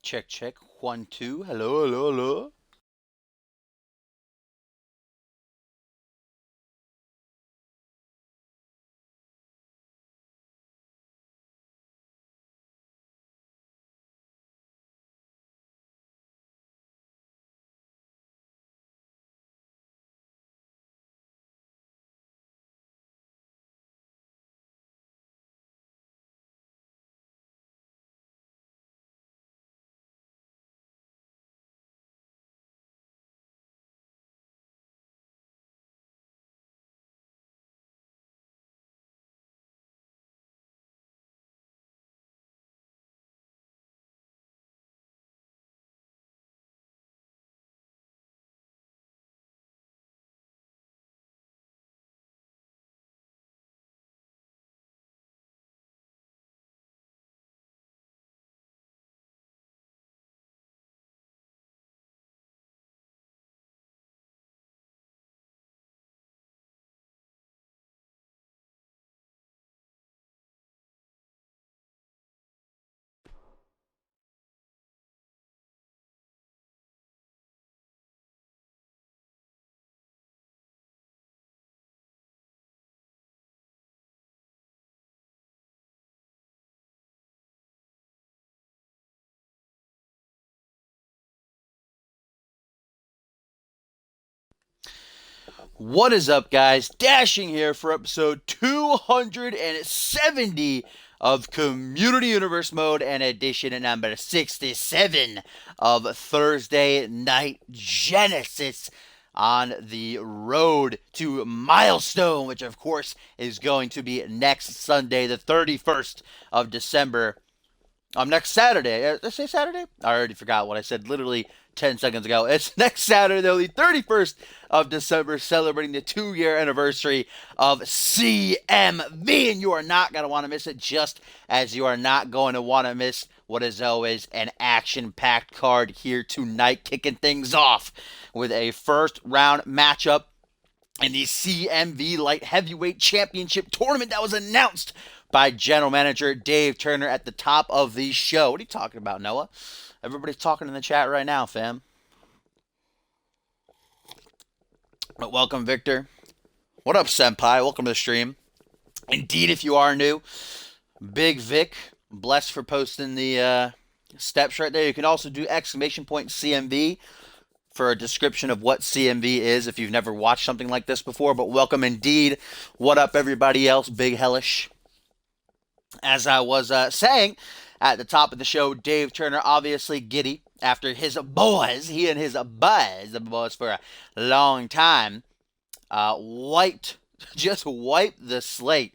Check, check. 1, 2. Hello, hello, hello. What is up, guys? Dashing here for episode 270 of Community Universe Mode and edition number 67 of Thursday Night Genesis on the road to Milestone, which of course is going to be next Sunday, the 31st of December. Next Saturday. Did I say Saturday? I already forgot what I said literally 10 seconds ago. It's next Saturday, the 31st of December, celebrating the 2-year anniversary of CMV. And you are not going to want to miss it, just as you are not going to want to miss what is always an action-packed card here tonight, kicking things off with a first-round matchup in the CMV Light Heavyweight Championship tournament that was announced by General Manager Dave Turner at the top of the show. What are you talking about, Noah? Everybody's talking in the chat right now, fam. But welcome, Victor. What up, Senpai? Welcome to the stream. Indeed, if you are new, Big Vic, blessed for posting the steps right there. You can also do !CMV for a description of what CMV is if you've never watched something like this before. But welcome indeed. What up, everybody else? Big Hellish. As I was saying at the top of the show, Dave Turner obviously giddy after his boys, he and his boys for a long time, just wiped the slate,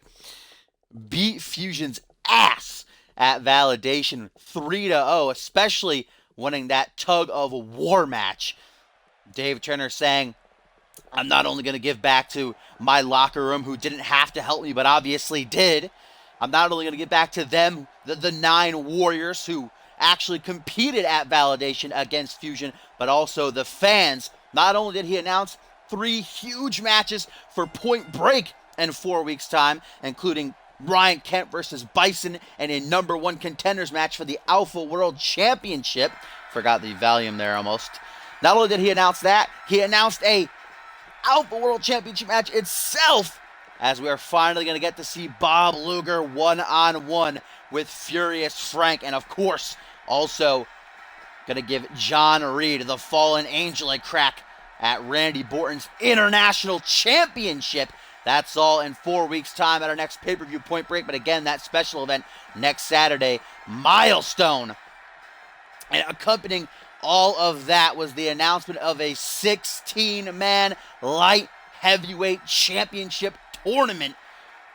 beat Fusion's ass at Validation 3-0, especially winning that tug of war match. Dave Turner saying, I'm not only going to give back to my locker room, who didn't have to help me, but obviously did. I'm not only going to get back to them, the 9 Warriors who actually competed at Validation against Fusion, but also the fans. Not only did he announce 3 huge matches for Point Break in 4 weeks' time, including Ryan Kent versus Bison and a #1 contenders match for the Alpha World Championship. Forgot the volume there almost. Not only did he announce that, he announced a Alpha World Championship match itself, as we are finally going to get to see Bob Luger one-on-one with Furious Frank. And of course, also going to give John Reed, the Fallen Angel, a crack at Randy Borton's International Championship. That's all in 4 weeks' time at our next pay-per-view Point Break. But again, that special event next Saturday, Milestone. And accompanying all of that was the announcement of a 16-man light heavyweight championship tournament.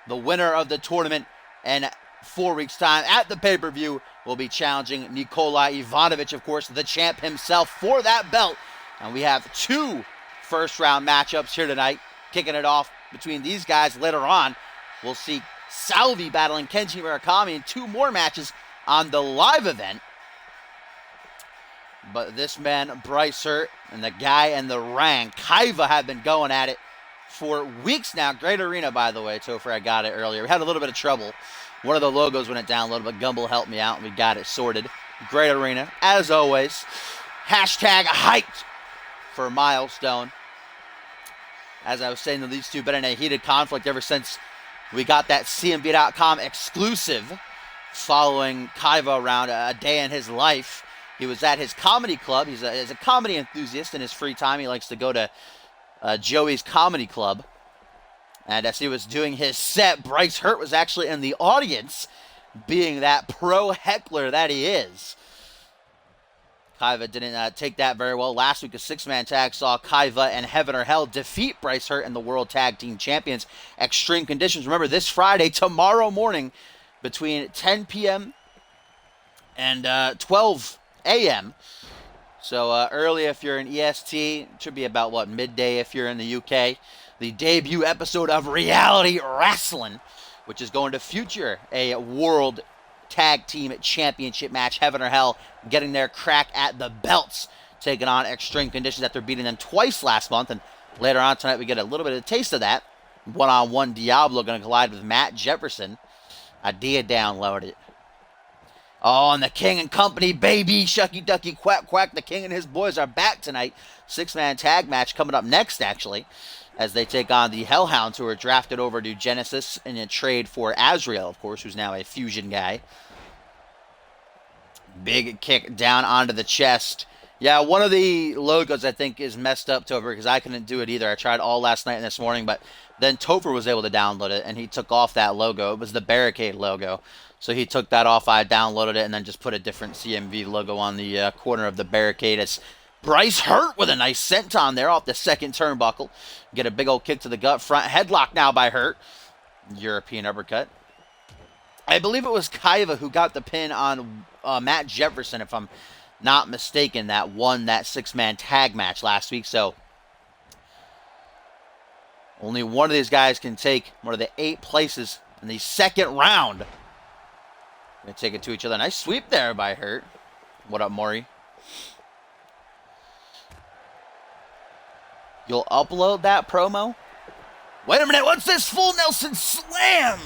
The winner of the tournament in 4 weeks' time at the pay-per-view will be challenging Nikolai Ivanovic, of course, the champ himself, for that belt. And we have 2 first-round matchups here tonight, kicking it off between these guys. Later on, we'll see Salvi battling Kenji Murakami in 2 more matches on the live event. But this man, BRYCE, and the guy in the ring, KAIVA, have been going at it for weeks now. Great arena, by the way, Topher. I got it earlier. We had a little bit of trouble. One of the logos went down a little bit. Gumbel helped me out, and we got it sorted. Great arena, as always. Hashtag hyped for Milestone. As I was saying, these two been in a heated conflict ever since we got that CMV.com exclusive following KAIVA around a day in his life. He was at his comedy club. He's a comedy enthusiast. In his free time, he likes to go to Joey's Comedy Club. And as he was doing his set, Bryce Hurt was actually in the audience, being that pro heckler that he is. KAIVA didn't take that very well. Last week, a six-man tag saw KAIVA and Heaven or Hell defeat Bryce Hurt and the World Tag Team Champions. Extreme Conditions. Remember, this Friday, tomorrow morning, between 10 p.m. and 12 a.m. So early if you're in EST. It should be about, what, midday if you're in the UK. The debut episode of Reality Wrestling, which is going to feature a World Tag Team Championship match. Heaven or Hell getting their crack at the belts, taking on Extreme Conditions after beating them twice last month. And later on tonight, we get a little bit of a taste of that. One-on-one Diablo going to collide with Matt Jefferson. Idea downloaded. Oh, and the King and Company, baby. Shucky Ducky Quack Quack. The King and his boys are back tonight. Six-man tag match coming up next, actually, as they take on the Hellhounds, who are drafted over to Genesis in a trade for Azrael, of course, who's now a Fusion guy. Big kick down onto the chest. Yeah, one of the logos, I think, is messed up, Topher, because I couldn't do it either. I tried all last night and this morning, but then Topher was able to download it, and he took off that logo. It was the Barricade logo. So he took that off. I downloaded it and then just put a different CMV logo on the corner of the Barricade. It's Bryce Hurt with a nice senton there off the second turnbuckle. Get a big old kick to the gut. Front headlock now by Hurt. European uppercut. I believe it was KAIVA who got the pin on Matt Jefferson, if I'm not mistaken, that won that six-man tag match last week. So only one of these guys can take one of the 8 places in the second round. They take it to each other. Nice sweep there by Hurt. What up, Maury? You'll upload that promo? Wait a minute, what's this full Nelson slam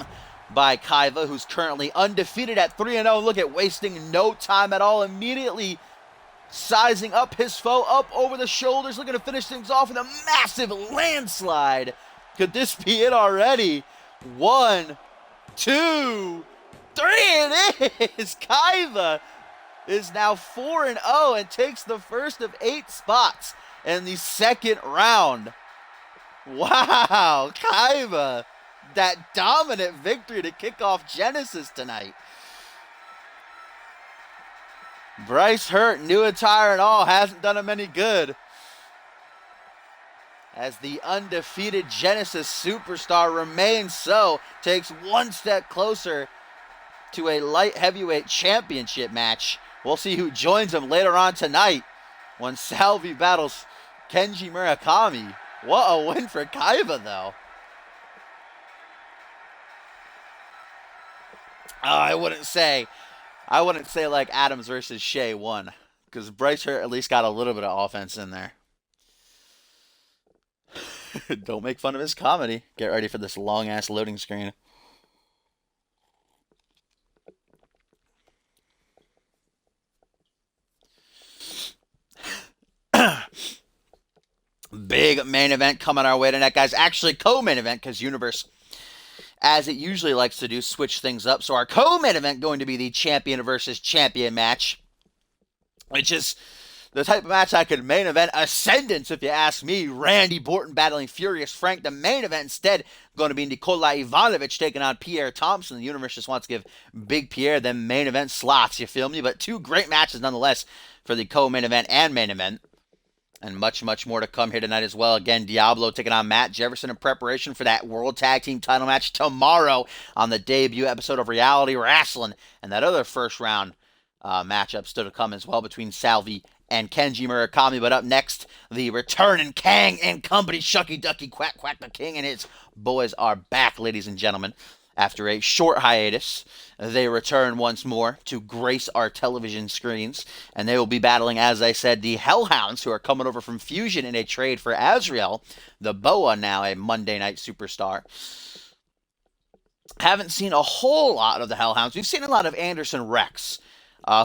by KAIVA, who's currently undefeated at 3-0. Look at wasting no time at all. Immediately sizing up his foe, up over the shoulders, looking to finish things off with a massive landslide. Could this be it already? 1, 2, 3, it is! KAIVA is now 4-0 and takes the first of 8 spots in the second round. Wow, KAIVA, that dominant victory to kick off Genesis tonight. Bryce Hurt, new attire and all, hasn't done him any good, as the undefeated Genesis superstar remains so, takes one step closer to a light heavyweight championship match. We'll see who joins him later on tonight when Salvi battles Kenji Murakami. What a win for KAIVA, though. I wouldn't say like Adams versus Shea won, because Bryce Hurt at least got a little bit of offense in there. Don't make fun of his comedy. Get ready for this long-ass loading screen. Big main event coming our way tonight, guys. Actually, co-main event, because Universe, as it usually likes to do, switch things up. So our co-main event going to be the champion versus champion match, which is the type of match I could main event Ascendance, if you ask me. Randy Borton battling Furious Frank. The main event instead going to be Nikola Ivanovic taking on Pierre Thompson. The Universe just wants to give Big Pierre them main event slots, you feel me? But 2 great matches nonetheless for the co-main event and main event. And much, much more to come here tonight as well. Again, Diablo taking on Matt Jefferson in preparation for that World Tag Team title match tomorrow on the debut episode of Reality Wrestling. And that other first round matchup still to come as well between Salvi and Kenji Murakami. But up next, the returning Kang and Company. Shucky Ducky Quack Quack. The King and his boys are back, ladies and gentlemen. After a short hiatus, they return once more to grace our television screens, and they will be battling, as I said, the Hellhounds, who are coming over from Fusion in a trade for Azrael, the Boa, now a Monday Night Superstar. Haven't seen a whole lot of the Hellhounds. We've seen a lot of Anderson Rex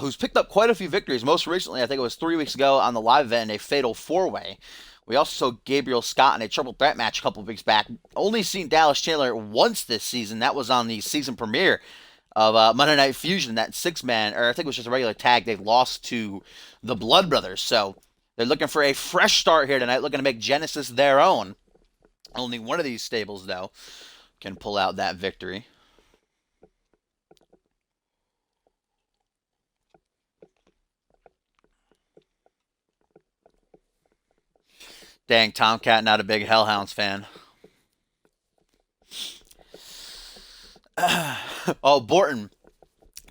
who's picked up quite a few victories. Most recently, I think it was 3 weeks ago on the live event in a fatal four-way. We also saw Gabriel Scott in a triple threat match a couple of weeks back. Only seen Dallas Chandler once this season. That was on the season premiere of Monday Night Fusion, that six-man, or I think it was just a regular tag. They lost to the Blood Brothers. So they're looking for a fresh start here tonight, looking to make Genesis their own. Only one of these stables, though, can pull out that victory. Dang, Tomcat, not a big Hellhounds fan. Oh, Borton.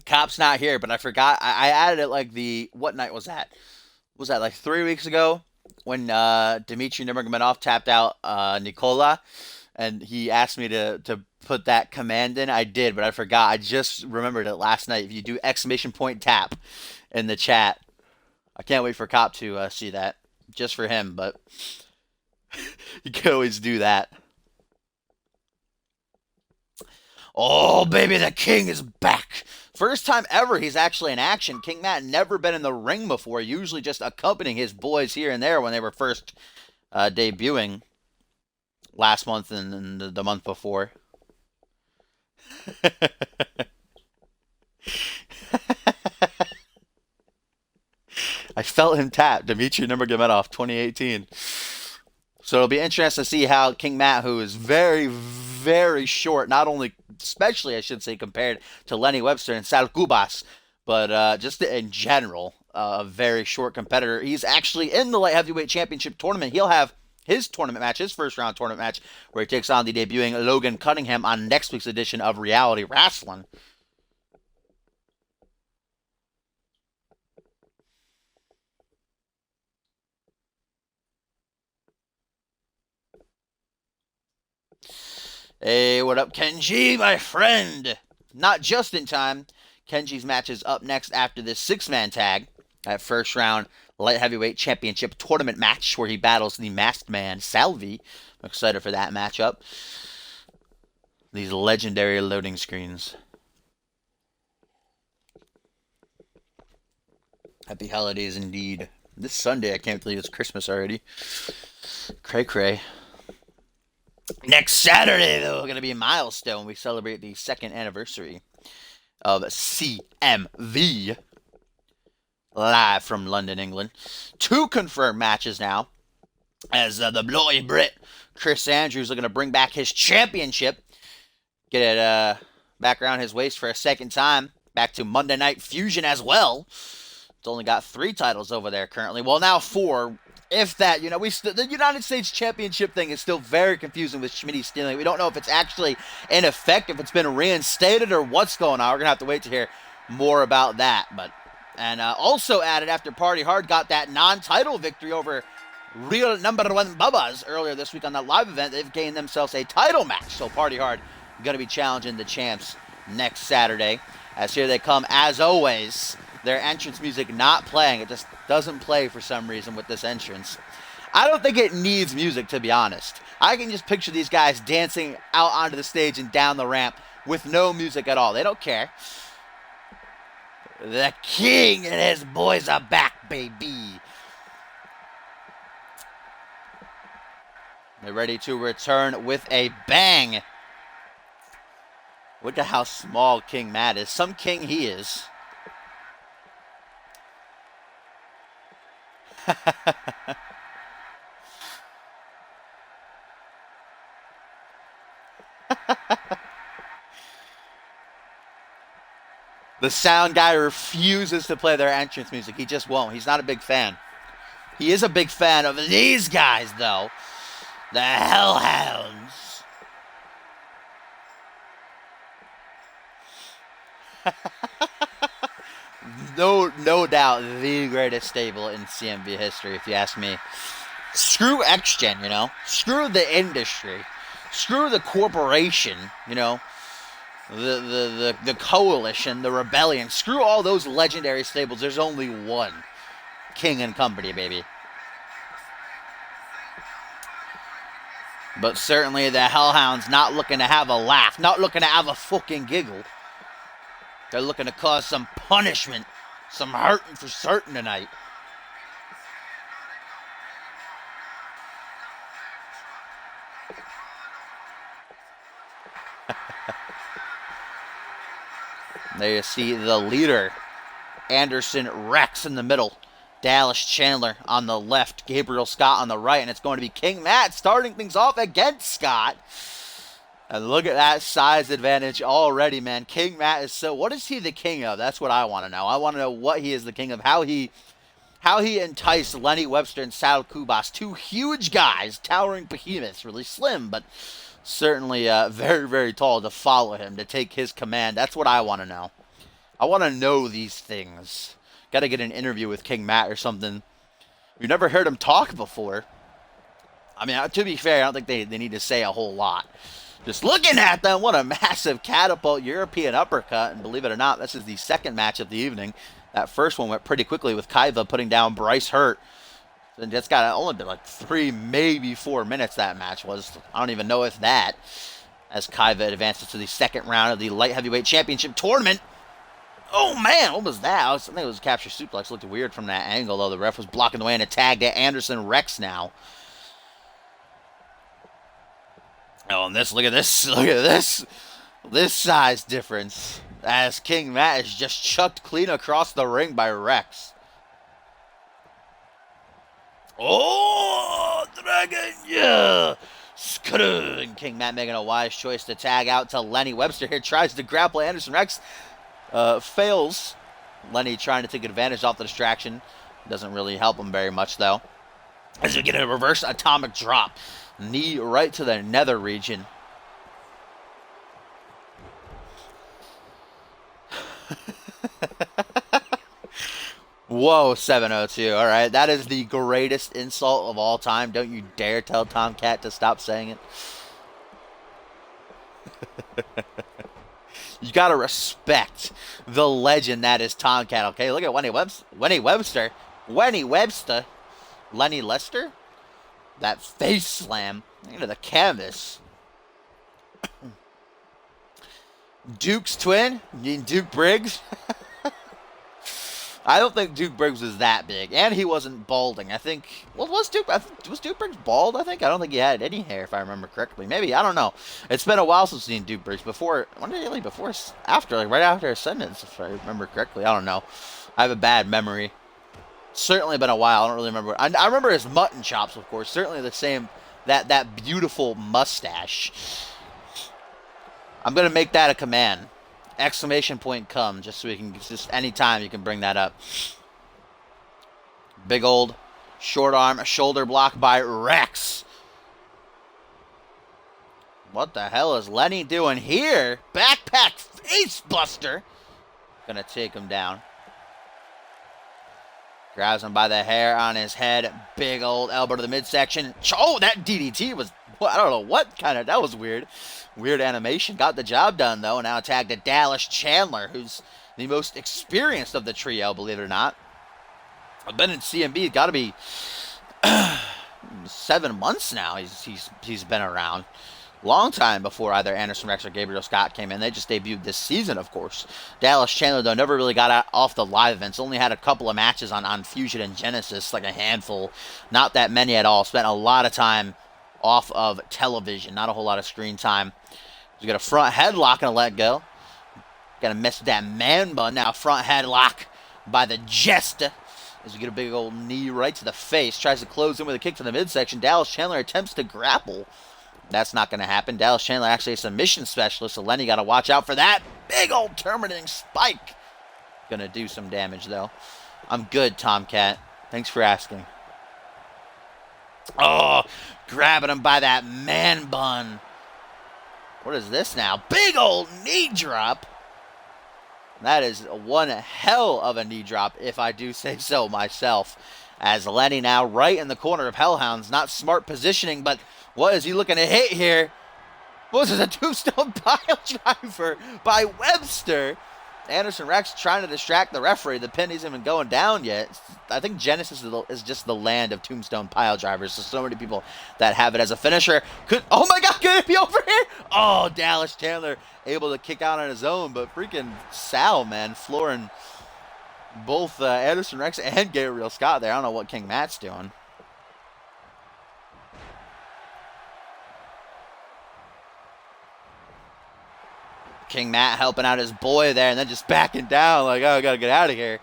Cop's not here, but I forgot. I added it like what night was that? Was that like 3 weeks ago when Dmitry Nurmagomedov tapped out Nikola, and he asked me to put that command in. I did, but I forgot. I just remembered it last night. If you do !tap in the chat, I can't wait for Cop to see that just for him, but you can always do that. Oh, baby, the King is back. First time ever he's actually in action. King Matt never been in the ring before, usually just accompanying his boys here and there when they were first debuting last month and the month before. I felt him tap. Dmitry Nurmagomedov, 2018. So it'll be interesting to see how King Matt, who is very, very short, not only, especially I should say, compared to Lenny Webster and Sal Cubas, but just in general, a very short competitor. He's actually in the light heavyweight championship tournament. He'll have his tournament match, his first round tournament match, where he takes on the debuting Logan Cunningham on next week's edition of Reality Wrestling. Hey, what up, Kenji, my friend? Not just in time. Kenji's match is up next after this six-man tag. That first round light heavyweight championship tournament match where he battles the masked man, Salvi. I'm excited for that matchup. These legendary loading screens. Happy holidays indeed. This Sunday, I can't believe it's Christmas already. Cray cray. Next Saturday, though, going to be a milestone. We celebrate the second anniversary of CMV. Live from London, England. 2 confirmed matches now. As the Bloody Brit, Chris Andrews, looking to bring back his championship. Get it back around his waist for a second time. Back to Monday Night Fusion as well. It's only got 3 titles over there currently. Well, now 4. If that, the United States Championship thing is still very confusing with Schmitty stealing. We don't know if it's actually in effect, if it's been reinstated, or what's going on. We're going to have to wait to hear more about that. And also added after Party Hard got that non-title victory over Real Number 1 Bubbas earlier this week on that live event, they've gained themselves a title match. So Party Hard going to be challenging the champs next Saturday. As here they come, as always. Their entrance music not playing. It just doesn't play for some reason with this entrance. I don't think it needs music, to be honest. I can just picture these guys dancing out onto the stage and down the ramp with no music at all. They don't care. The King and his boys are back, baby. They're ready to return with a bang. Look at how small King Matt is. Some king he is. The sound guy refuses to play their entrance music. He just won't. He's not a big fan. He is a big fan of these guys, though. The Hellhounds. No doubt the greatest stable in CMV history, if you ask me. Screw X-Gen, Screw the industry. Screw the corporation, The coalition, the rebellion. Screw all those legendary stables. There's only one. King and Company, baby. But certainly the Hellhounds not looking to have a laugh. Not looking to have a fucking giggle. They're looking to cause some punishment Some hurting for certain tonight. There you see the leader, Anderson Rex in the middle. Dallas Chandler on the left, Gabriel Scott on the right, and it's going to be King Matt starting things off against Scott. And look at that size advantage already, man. King Matt is so... What is he the king of? That's what I want to know. I want to know what he is the king of, how he enticed Lenny Webster and Sal Kubas, two huge guys, towering behemoths, really slim, but certainly very, very tall, to follow him, to take his command. That's what I want to know. I want to know these things. Got to get an interview with King Matt or something. We've never heard him talk before. I mean, to be fair, I don't think they need to say a whole lot. Just looking at them, what a massive catapult European uppercut. And believe it or not, this is the second match of the evening. That first one went pretty quickly with KAIVA putting down Bryce Hurt. And it's got only been like 3, maybe 4 minutes that match was. I don't even know if that. As KAIVA advances to the second round of the Light Heavyweight Championship Tournament. Oh, man, what was that? I think it was a capture suplex. Looked weird from that angle, though. The ref was blocking the way, and a tag to Anderson Rex now. Oh, and look at this. This size difference. As King Matt is just chucked clean across the ring by Rex. Oh, Dragon, yeah. And King Matt making a wise choice to tag out to Lenny Webster here. Tries to grapple Anderson Rex. Fails. Lenny trying to take advantage off the distraction. Doesn't really help him very much, though. As we get a reverse atomic drop. Knee right to the nether region. Whoa, 702. All right, that is the greatest insult of all time. Don't you dare tell Tomcat to stop saying it. You got to respect the legend that is Tomcat, okay? Look at Lenny Webster. Lenny Lester? That face slam into the canvas. Duke's twin? You mean Duke Briggs? I don't think Duke Briggs was that big. And he wasn't balding. I think... Well, was Duke Briggs bald, I think? I don't think he had any hair, if I remember correctly. Maybe. I don't know. It's been a while since I've seen Duke Briggs. Before... When did he leave? Before... After. Like, right after Ascendance, if I remember correctly. I don't know. I have a bad memory. Certainly been a while. I don't really remember. I remember his mutton chops, of course. Certainly the same... That beautiful mustache. I'm going to make that a command. Exclamation point come, just so we can, just anytime you can bring that up. Big old short arm shoulder block by Rex. What the hell is Lenny doing here? Backpack face buster. Gonna take him down. Grabs him by the hair on his head. Big old elbow to the midsection. Oh, that DDT was, I don't know what kind of, that was weird. Weird animation. Got the job done, though. Now tagged to Dallas Chandler, who's the most experienced of the trio, believe it or not. I've been in CMV. Got to be 7 months now he's been around. Long time before either Anderson Rex or Gabriel Scott came in. They just debuted this season, of course. Dallas Chandler, though, never really got off the live events. Only had a couple of matches on Fusion and Genesis, like a handful. Not that many at all. Spent a lot of time off of television. Not a whole lot of screen time. We got a front headlock and a let go. Gonna miss that man bun. Now front headlock by the Jester. As we get a big old knee right to the face. Tries to close in with a kick to the midsection. Dallas Chandler attempts to grapple. That's not going to happen. Dallas Chandler actually a submission specialist, so Lenny got to watch out for that. Big old terminating spike. Going to do some damage, though. I'm good, Tomcat. Thanks for asking. Oh, grabbing him by that man bun. What is this now? Big old knee drop. That is one hell of a knee drop, if I do say so myself. As Lenny now right in the corner of Hellhounds. Not smart positioning, but what is he looking to hit here? What is this, a tombstone pile driver by Webster? Anderson Rex trying to distract the referee. The pin isn't even going down yet. I think Genesis is just the land of tombstone pile drivers. There's so many people that have it as a finisher. Oh my God, could it be over here? Oh, Dallas Chandler able to kick out on his own, but freaking Sal, man, flooring both Anderson Rex and Gabriel Scott there. I don't know what King Matt's doing. King Matt helping out his boy there and then just backing down like, oh, I gotta get out of here.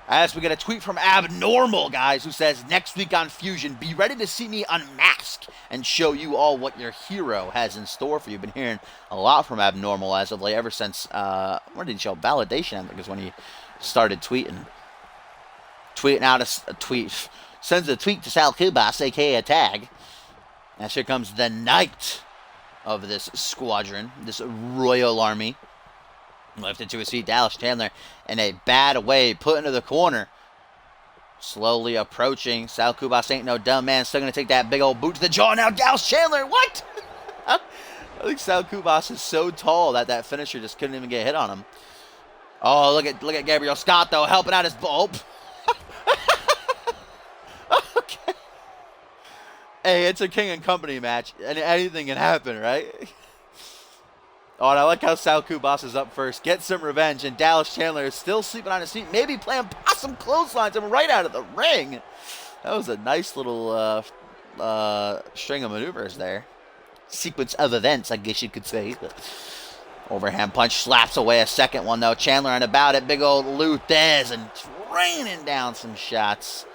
As we get a tweet from Abnormal, guys, who says, next week on Fusion, be ready to see me unmask and show you all what your hero has in store for you. Been hearing a lot from Abnormal as of late, ever since, when did he show Validation? I think is when he started tweeting. Tweeting out a tweet. Sends a tweet to Sal Kubas, a.k.a. a tag. And here comes the knight of this squadron, this royal army. Lifted to his feet, Dallas Chandler in a bad way, put into the corner. Slowly approaching. Sal Kubas ain't no dumb man. Still going to take that big old boot to the jaw. Now Dallas Chandler, what? I think Sal Kubas is so tall that that finisher just couldn't even get hit on him. Oh, look at Gabriel Scott, though, helping out his bulb. Okay. Hey, it's a King and Company match, and anything can happen, right? Oh, and I like how Sal Kubas is up first. Get some revenge, and Dallas Chandler is still sleeping on his feet. Maybe playing possum clotheslines him right out of the ring. That was a nice little string of maneuvers there. Sequence of events, I guess you could say. Overhand punch slaps away a second one, though. Chandler on about it. Big old Luthez and raining down some shots.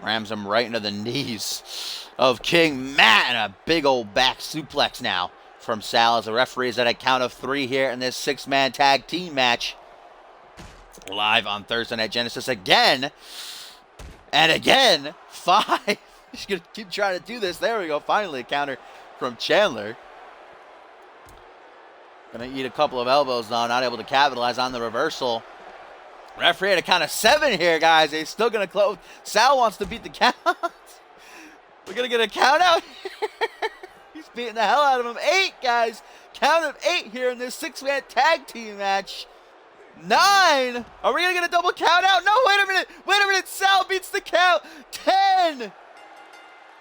Rams him right into the knees of King Matt, and a big old back suplex now from Sal as the referee is at a count of 3 here in this 6-man tag team match. Live on Thursday Night Genesis again. And again, 5. He's going to keep trying to do this. There we go. Finally a counter from Chandler. Going to eat a couple of elbows now. Not able to capitalize on the reversal. Referee at a count of 7 here, guys. He's still going to close. Sal wants to beat the count. We're going to get a count out here. He's beating the hell out of him. 8, guys. Count of 8 here in this 6-man tag team match. 9. Are we going to get a double count out? No, wait a minute. Wait a minute. Sal beats the count. 10.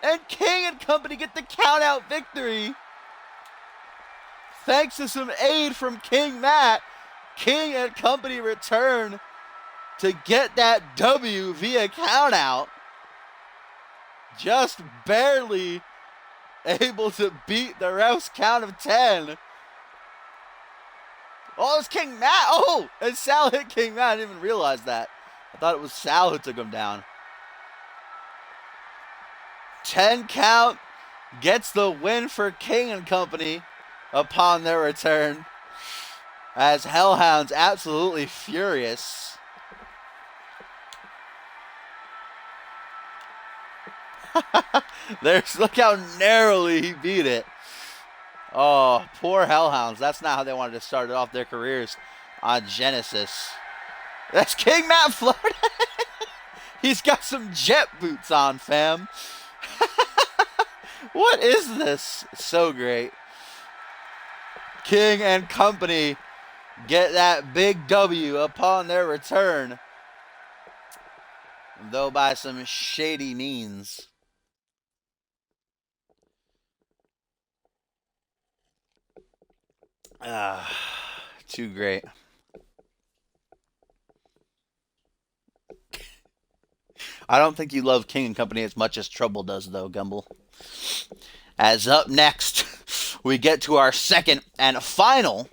And King and Company get the count out victory. Thanks to some aid from King Matt, King and Company return to get that W via countout. Just barely able to beat the ref's count of 10. Oh, it's King Matt. Oh, and Sal hit King Matt. I didn't even realize that. I thought it was Sal who took him down. 10 count gets the win for King and Company upon their return. As Hellhound's absolutely furious. Look how narrowly he beat it. Oh, poor Hellhounds. That's not how they wanted to start off their careers on Genesis. That's King Matt Florida. He's got some jet boots on, fam. What is this? So great. King and Company get that big W upon their return, though by some shady means. Too great. I don't think you love King and Company as much as Trouble does, though, Gumble. As up next, we get to our second and final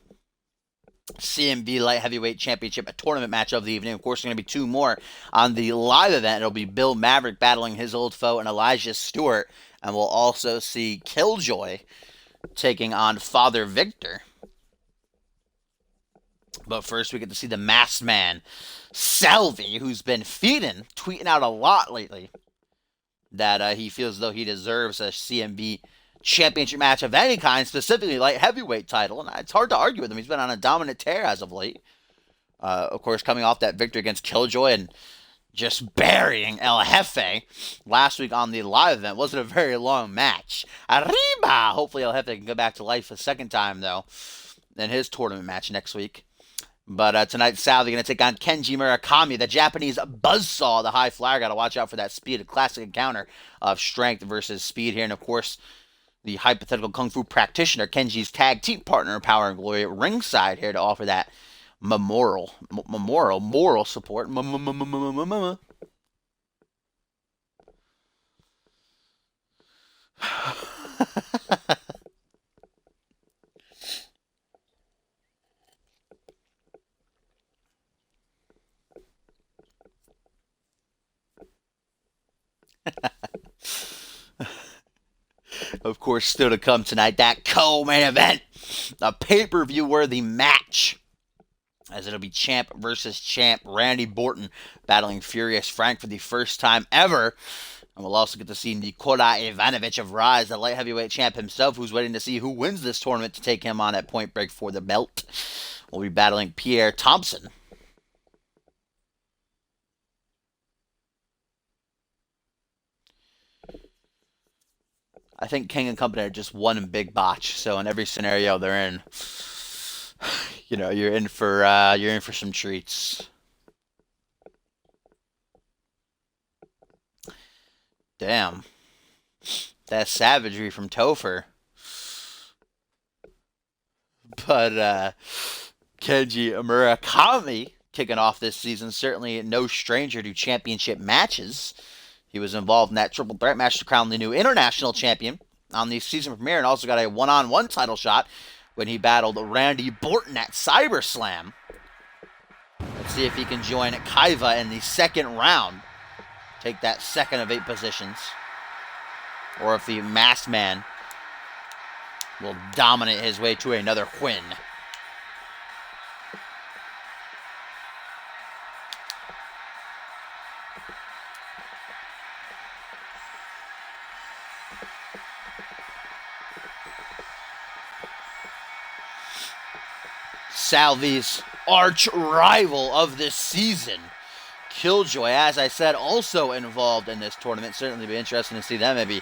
CMV Light Heavyweight Championship tournament match of the evening. Of course, there's going to be 2 more on the live event. It'll be Bill Maverick battling his old foe and Elijah Stewart. And we'll also see Killjoy taking on Father Victor. But first, we get to see the masked man, Salvi, who's been tweeting out a lot lately that he feels as though he deserves a CMV championship match of any kind, specifically light heavyweight title. And it's hard to argue with him. He's been on a dominant tear as of late. Of course, coming off that victory against Killjoy and just burying El Jefe last week on the live event. Wasn't a very long match. Arriba! Hopefully El Jefe can go back to life a second time, though, in his tournament match next week. But tonight, Salvi going to take on Kenji Murakami, the Japanese buzzsaw, the high flyer. Got to watch out for that speed, a classic encounter of strength versus speed here. And, of course, the hypothetical Kung Fu practitioner, Kenji's tag team partner in Power and Glory, at ringside here to offer that moral support. Of course, still to come tonight, that co-main event, a pay-per-view worthy match, as it'll be champ versus champ, Randy Orton battling Furious Frank for the first time ever. And we'll also get to see Nikola Ivanovic of Rise, the light heavyweight champ himself, who's waiting to see who wins this tournament to take him on at Point Break for the belt. We'll be battling Pierre Thompson. I think King and Company are just one big botch. So in every scenario they're in, you're in for some treats. Damn, that savagery from Topher. But Kenji Murakami kicking off this season, certainly no stranger to championship matches. He was involved in that triple threat match to crown the new international champion on the season premiere, and also got a one-on-one title shot when he battled Randy Orton at CyberSlam. Let's see if he can join KAIVA in the second round. Take that second of 8 positions. Or if the Masked Man will dominate his way to another win. Salvi's arch rival of this season, Killjoy, as I said, also involved in this tournament. Certainly be interesting to see them maybe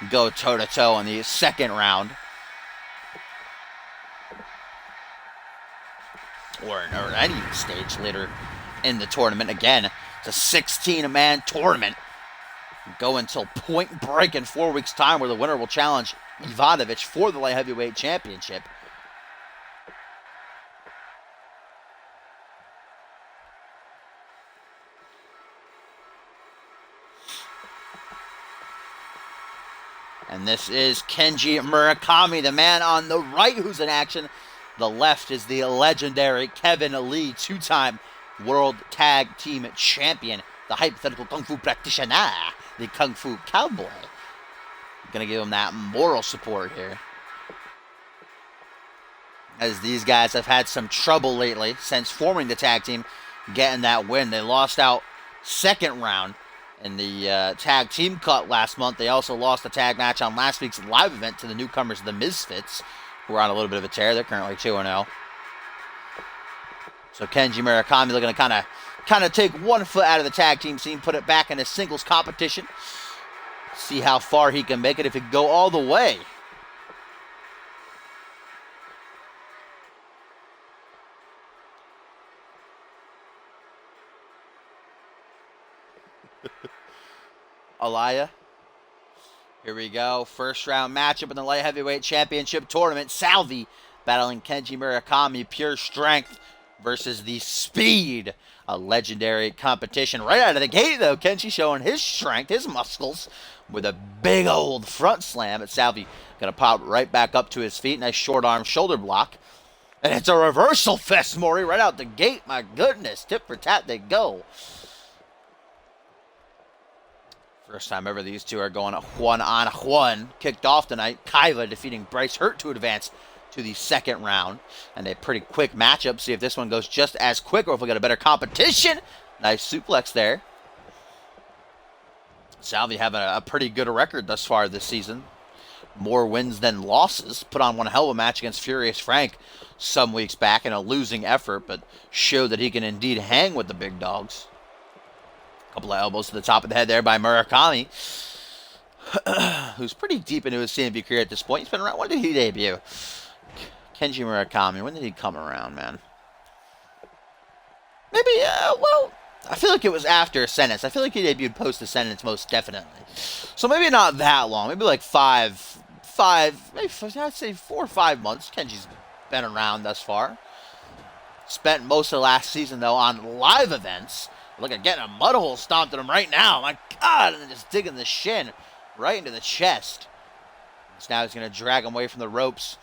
go toe-to-toe in the second round. Or any stage later in the tournament. Again, it's a 16-man tournament. Go until Point Break in 4 weeks' time, where the winner will challenge Ivanovic for the light heavyweight championship. And this is Kenji Murakami, the man on the right who's in action. The left is the legendary Kevin Lee, 2-time World Tag Team Champion, the hypothetical Kung Fu practitioner, the Kung Fu Cowboy. Gonna give him that moral support here, as these guys have had some trouble lately since forming the tag team, getting that win. They lost out second round in the tag team cut last month. They also lost a tag match on last week's live event to the newcomers, the Misfits, who are on a little bit of a tear. They're currently 2-0. So Kenji Murakami looking to kind of take one foot out of the tag team scene, put it back in a singles competition. See how far he can make it, if he can go all the way. Alaya. Here we go. First round matchup in the light heavyweight championship tournament. Salvi battling Kenji Murakami. Pure strength versus the speed. A legendary competition. Right out of the gate, though, Kenji showing his strength, his muscles, with a big old front slam. But Salvi going to pop right back up to his feet. Nice short arm shoulder block. And it's a reversal fist, Maury, right out the gate. My goodness. Tip for tat they go. First time ever these two are going one-on-one. Kicked off tonight. KAIVA defeating Bryce Hurt to advance to the second round. And a pretty quick matchup. See if this one goes just as quick or if we got a better competition. Nice suplex there. Salvi having a pretty good record thus far this season. More wins than losses. Put on one hell of a match against Furious Frank some weeks back in a losing effort, but showed that he can indeed hang with the big dogs. Couple of elbows to the top of the head there by Murakami, who's pretty deep into his CMV career at this point. He's been around. When did he debut? Kenji Murakami. When did he come around, man? Maybe, well, I feel like it was after Ascendance. I feel like he debuted post-Ascendance most definitely. So maybe not that long. Maybe like five maybe I'd say 4 or 5 months. Kenji's been around thus far. Spent most of last season, though, on live events. Look at getting a mud hole stomped at him right now. My God, and then just digging the shin right into the chest. So now he's going to drag him away from the ropes.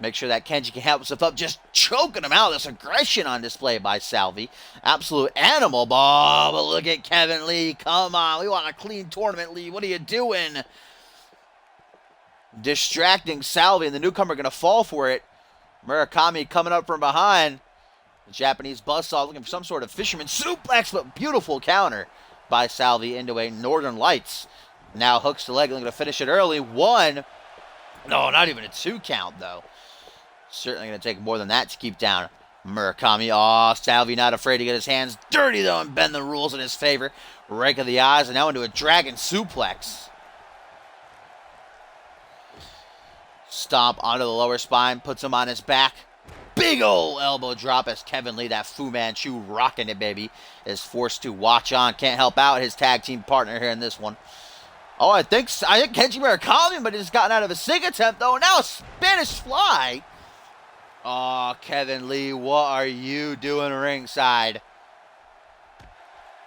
Make sure that Kenji can help himself up. Just choking him out. This aggression on display by Salvi. Absolute animal ball. But look at Kevin Lee. Come on. We want a clean tournament, Lee. What are you doing? Distracting Salvi, and the newcomer going to fall for it. Murakami coming up from behind. The Japanese buzzsaw looking for some sort of fisherman suplex, but beautiful counter by Salvi into a Northern Lights. Now hooks the leg, looking to finish it early. 1. No, not even a 2 count, though. Certainly going to take more than that to keep down Murakami. Oh, Salvi not afraid to get his hands dirty, though, and bend the rules in his favor. Rake of the eyes, and now into a dragon suplex. Stomp onto the lower spine, puts him on his back. Big ol' elbow drop as Kevin Lee, that Fu Manchu rocking it, baby, is forced to watch on. Can't help out his tag team partner here in this one. Oh, I think Kenji Murakami, but he's gotten out of a sig attempt, though. Now a Spanish fly. Oh, Kevin Lee, what are you doing ringside?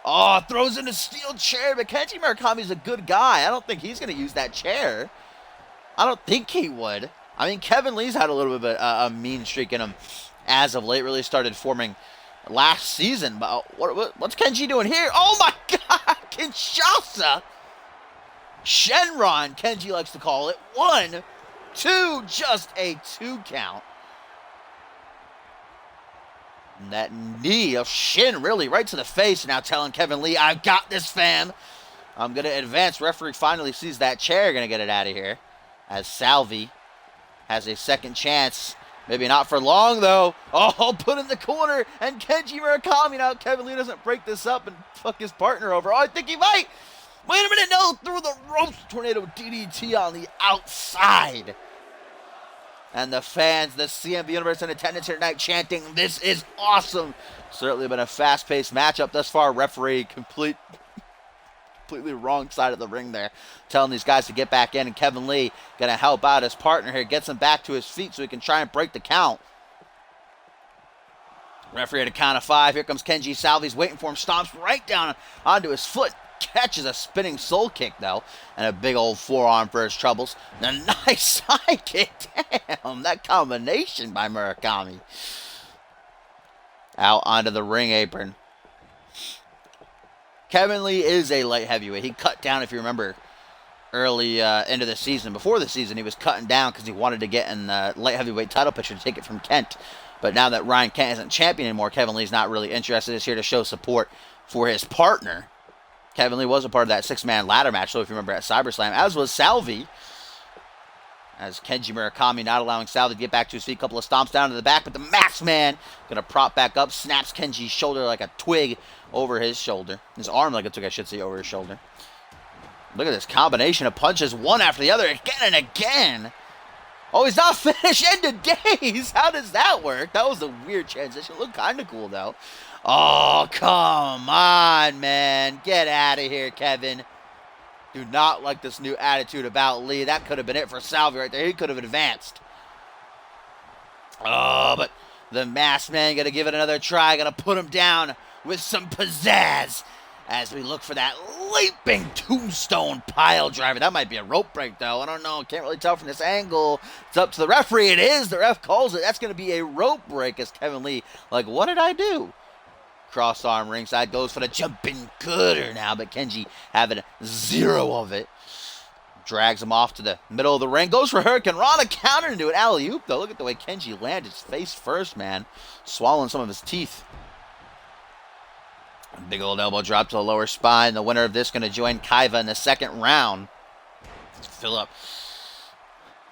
Oh, throws in a steel chair, but Kenji Murakami's a good guy. I don't think he's going to use that chair. I don't think he would. I mean, Kevin Lee's had a little bit of a mean streak in him as of late. Really started forming last season. But what's Kenji doing here? Oh, my God. Kinshasa. Shenron, Kenji likes to call it. 1, 2, just a 2 count. And that knee of Shin really right to the face. Now telling Kevin Lee, I've got this, fam. I'm going to advance. Referee finally sees that chair. Going to get it out of here. As Salvi has a second chance. Maybe not for long, though. Oh, put in the corner. And Kenji Murakami. Now Kevin Lee doesn't break this up and fuck his partner over. Oh, I think he might. Wait a minute. No, through the ropes. Tornado DDT on the outside. And the fans, the CMV universe in attendance here tonight chanting, this is awesome. Certainly been a fast-paced matchup thus far. Referee completely wrong side of the ring there. Telling these guys to get back in. And Kevin Lee going to help out his partner here. Gets him back to his feet so he can try and break the count. Referee at a count of 5. Here comes Kenji. Salvi's waiting for him. Stomps right down onto his foot. Catches a spinning soul kick, though. And a big old forearm for his troubles. And a nice side kick. Damn, that combination by Murakami. Out onto the ring apron. Kevin Lee is a light heavyweight. He cut down, if you remember, early into the season. Before the season, he was cutting down because he wanted to get in the light heavyweight title picture to take it from Kent. But now that Ryan Kent isn't champion anymore, Kevin Lee's not really interested. He's here to show support for his partner. Kevin Lee was a part of that 6-man ladder match, so if you remember at CyberSlam, as was Salvi. As Kenji Murakami not allowing Salvi to get back to his feet. A couple of stomps down to the back, but the Masked Man going to prop back up, snaps Kenji's shoulder like a twig over his shoulder. His arm like a twig, I should say, over his shoulder. Look at this combination of punches, one after the other, again and again. Oh, he's not finished. End of days. How does that work? That was a weird transition. Looked kind of cool, though. Oh, come on, man. Get out of here, Kevin. Do not like this new attitude about Lee. That could have been it for Salvi right there. He could have advanced. Oh, but the Masked Man got to give it another try. Got to put him down with some pizzazz as we look for that leaping tombstone pile driver. That might be a rope break, though. I don't know. Can't really tell from this angle. It's up to the referee. It is. The ref calls it. That's going to be a rope break as Kevin Lee, like, what did I do? Cross arm ringside, goes for the jumping gooder now, but Kenji having 0 of it. Drags him off to the middle of the ring, goes for Hurricane Rana, counter into an alley-oop, though. Look at the way Kenji landed his face first, man. Swallowing some of his teeth. Big old elbow drop to the lower spine. The winner of this going to join KAIVA in the second round. Let's fill up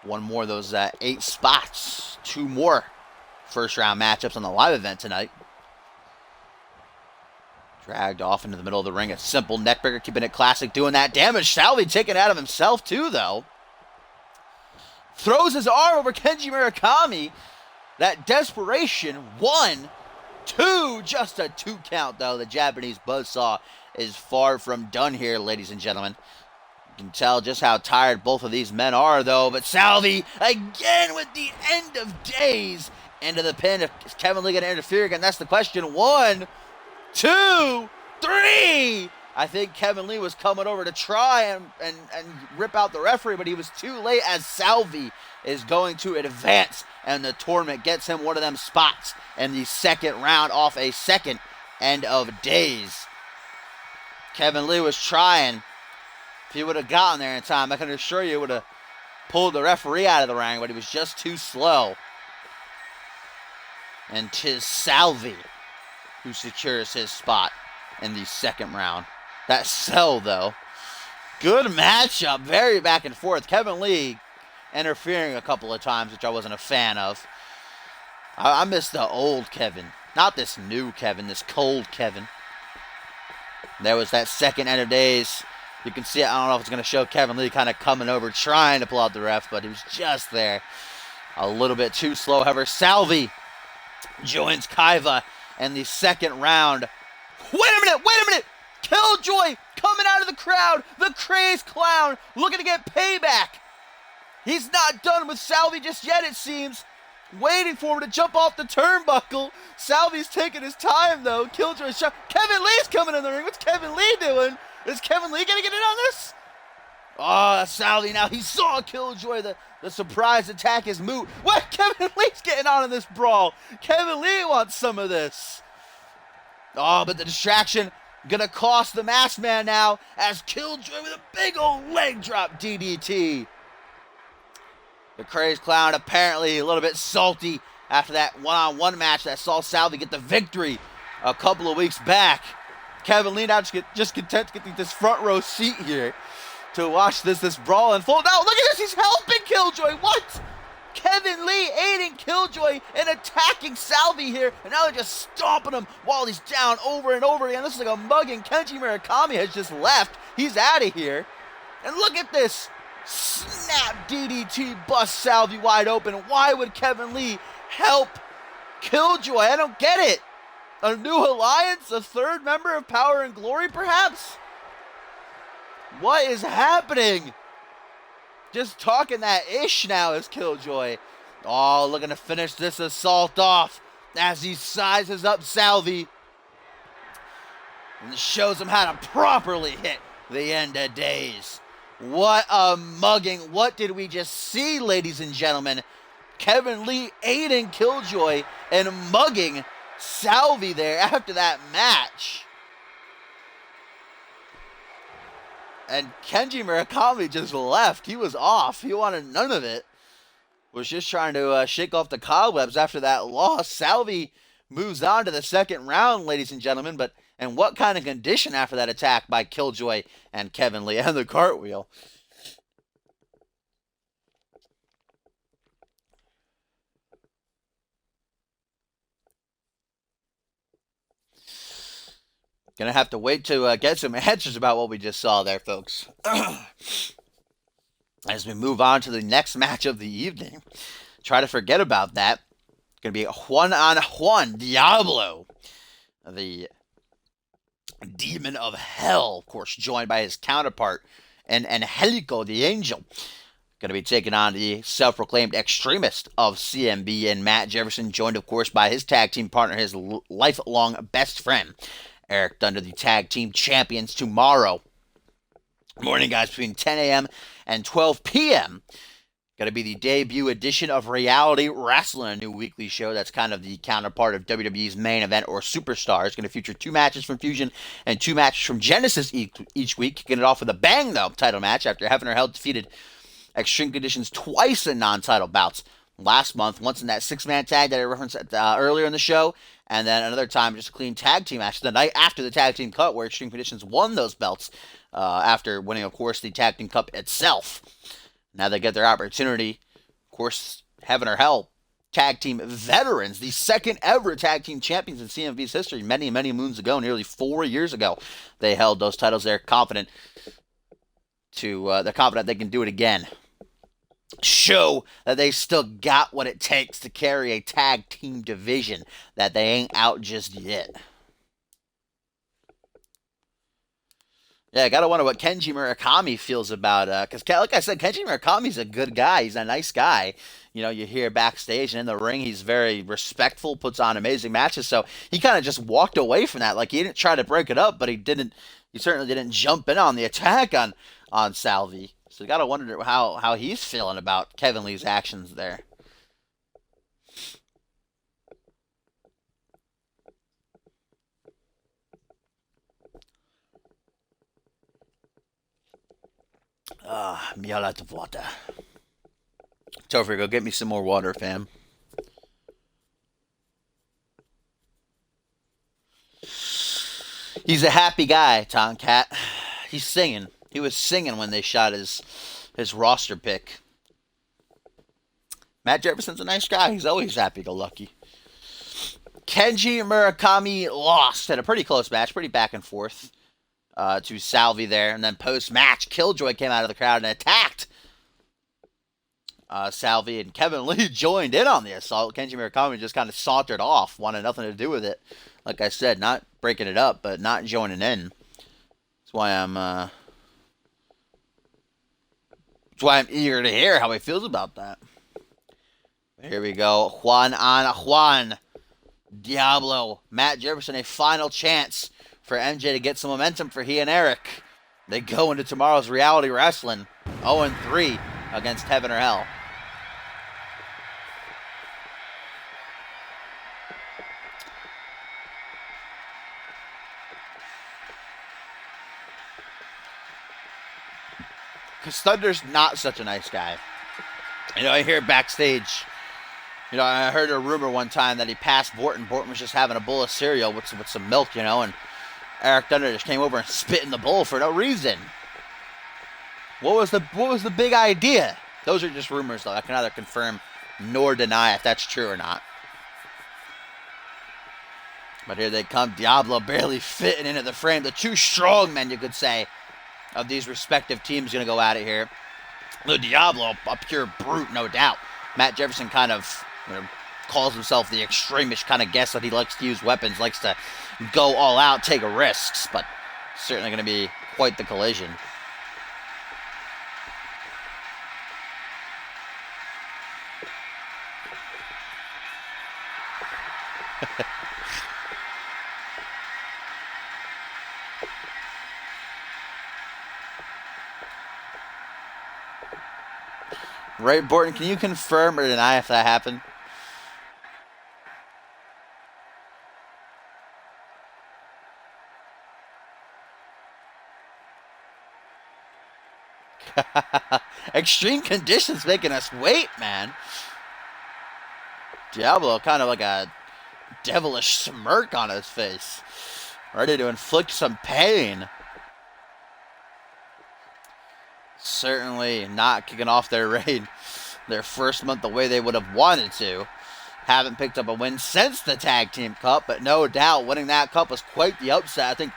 one more of those 8 spots. 2 more first-round matchups on the live event tonight. Dragged off into the middle of the ring. A simple neckbreaker, keeping it classic, doing that damage. Salvi taken out of himself, too, though. Throws his arm over Kenji Murakami. That desperation. 1, 2, just a 2 count, though. The Japanese buzzsaw is far from done here, ladies and gentlemen. You can tell just how tired both of these men are, though. But Salvi, again with the end of days, into the pin. Is Kevin Lee going to interfere again? That's the question. 1, 2, 3. I think Kevin Lee was coming over to try and rip out the referee, but he was too late, as Salvi is going to advance, and the tournament gets him one of them spots in the second round off a second end of days. Kevin Lee was trying. If he would have gotten there in time, I can assure you, would have pulled the referee out of the ring, but he was just too slow. And 'tis Salvi who secures his spot in the second round. That sell, though. Good matchup. Very back and forth. Kevin Lee interfering a couple of times, which I wasn't a fan of. I miss the old Kevin. Not this new Kevin, this cold Kevin. There was that second end of days. You can see it. I don't know if it's going to show Kevin Lee kind of coming over, trying to pull out the ref, but he was just there. A little bit too slow. However, Salvi joins KAIVA in the second round. Wait a minute! Killjoy coming out of the crowd. The crazed clown looking to get payback. He's not done with Salvi just yet, it seems. Waiting for him to jump off the turnbuckle. Salvi's taking his time, though. Killjoy's shot. Kevin Lee's coming in the ring. What's Kevin Lee doing? Is Kevin Lee going to get in on this? Oh, Salvi now. He saw Killjoy. The surprise attack is moot. What? Kevin Lee's getting on in this brawl. Kevin Lee wants some of this. Oh, but the distraction going to cost the Masked Man now, as Killjoy with a big old leg drop DDT. The crazed clown apparently a little bit salty after that one-on-one match that saw Salvi get the victory a couple of weeks back. Kevin Lee now just content to get this front row seat here to watch this brawl unfold. Now look at this, he's helping Killjoy. What? Kevin Lee aiding Killjoy and attacking Salvi here, and now they're just stomping him while he's down over and over again. This is like a mugging. Kenji Murakami has just left. He's out of here. And look at this. Snap DDT busts Salvi wide open. Why would Kevin Lee help Killjoy? I don't get it. A new alliance? A third member of Power and Glory, perhaps? What is happening? Just talking that ish now is Killjoy. Oh, looking to finish this assault off as he sizes up Salvi and shows him how to properly hit the end of days. What a mugging. What did we just see, ladies and gentlemen? Kevin Lee aiding Killjoy and mugging Salvi there after that match. And Kenji Murakami just left. He was off. He wanted none of it. Was just trying to shake off the cobwebs after that loss. Salvi moves on to the second round, ladies and gentlemen. But and what kind of condition after that attack by Killjoy and Kevin Lee and the cartwheel. Gonna have to wait to get some answers about what we just saw there, folks. As we move on to the next match of the evening. Try to forget about that. Gonna be a one-on-one DIABLO. The Demon of Hell, of course, joined by his counterpart, and Angelico, the Angel. Going to be taking on the self-proclaimed extremist of CMV, and Matt Jefferson, joined, of course, by his tag team partner, his lifelong best friend, Eric Thunder, the tag team champions, tomorrow morning, guys, between 10 a.m. and 12 p.m. Going to be the debut edition of Reality Wrestling, a new weekly show that's kind of the counterpart of WWE's Main Event or Superstar. It's going to feature 2 matches from Fusion and 2 matches from Genesis each week. Kicking it off with a bang, though, title match after Heaven or Hell defeated Extreme Conditions twice in non-title bouts last month. Once in that 6-man tag that I referenced earlier in the show, and then another time just a clean tag team match the night after the tag team cut, where Extreme Conditions won those belts after winning, of course, the tag team cup itself. Now they get their opportunity. Of course, Heaven or Hell tag team veterans, the second ever tag team champions in CMV's history, many, many moons ago, nearly 4 years ago, they held those titles. They're confident they can do it again. Show that they still got what it takes to carry a tag team division, that they ain't out just yet. Yeah, I gotta wonder what Kenji Murakami feels about because like I said, Kenji Murakami's a good guy. He's a nice guy. You know, you hear backstage and in the ring, he's very respectful, puts on amazing matches. So he kind of just walked away from that. Like he didn't try to break it up, but he didn't. He certainly didn't jump in on the attack on Salvi. So you gotta wonder how he's feeling about Kevin Lee's actions there. Me a lot of water. Topher, go get me some more water, fam. He's a happy guy, Tomcat. He's singing. He was singing when they shot his roster pick. Matt Jefferson's a nice guy. He's always happy-go-lucky. Kenji Murakami lost in a pretty close match, pretty back and forth to Salvi there. And then post-match, Killjoy came out of the crowd and attacked Salvi, and Kevin Lee joined in on the assault. Kenji Murakami just kind of sauntered off, wanted nothing to do with it. Like I said, not breaking it up, but not joining in. That's why I'm eager to hear how he feels about that. Here we go. Juan on Juan. Diablo. Matt Jefferson, a final chance for MJ to get some momentum for he and Eric. They go into tomorrow's reality wrestling 0-3 against Heaven or Hell. Because Thunder's not such a nice guy. You know, I hear backstage, you know, I heard a rumor one time that he passed Borton. Borton was just having a bowl of cereal with some milk, you know, and Eric Thunder just came over and spit in the bowl for no reason. What was the big idea? Those are just rumors, though. I can neither confirm nor deny if that's true or not. But here they come. Diablo barely fitting into the frame. The two strong men, you could say, of these respective teams going to go at it here. The Diablo, a pure brute, no doubt. Matt Jefferson kind of, you know, calls himself the extremist kind of guess that he likes to use weapons, likes to go all out, take risks, but certainly going to be quite the collision. Ray Borton, can you confirm or deny if that happened? Extreme conditions making us wait, man. Diablo kind of like a devilish smirk on his face. Ready to inflict some pain. Certainly not kicking off their reign, their first month the way they would have wanted to. Haven't picked up a win since the Tag Team Cup, but no doubt winning that cup was quite the upset. I think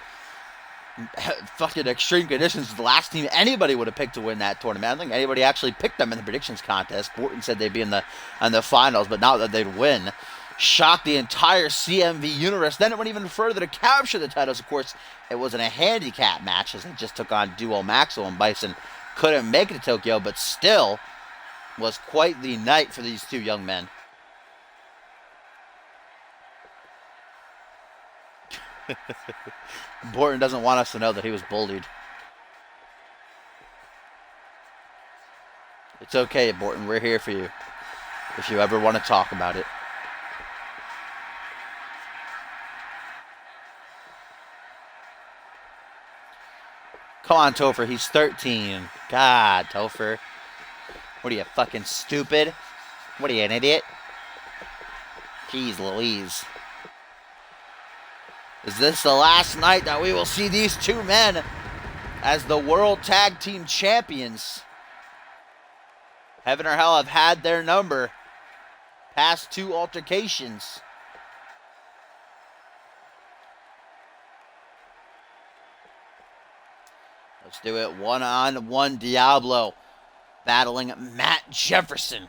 fucking Extreme Conditions is the last team anybody would have picked to win that tournament. I don't think anybody actually picked them in the predictions contest. Borton said they'd be in the finals, but not that they'd win. Shocked the entire CMV universe. Then it went even further to capture the titles. Of course, it wasn't a handicap match as they just took on Duo Maxwell and Bison. Couldn't make it to Tokyo, but still was quite the night for these two young men. Borton doesn't want us to know that he was bullied. It's okay, Borton. We're here for you if you ever want to talk about it. Come on, Topher. He's 13. God, Topher. What are you, fucking stupid? What are you, an idiot? Jeez Louise. Is this the last night that we will see these two men as the World Tag Team Champions? Heaven or Hell have had their number. Past two altercations. Let's do it. One-on-one Diablo battling Matt Jefferson.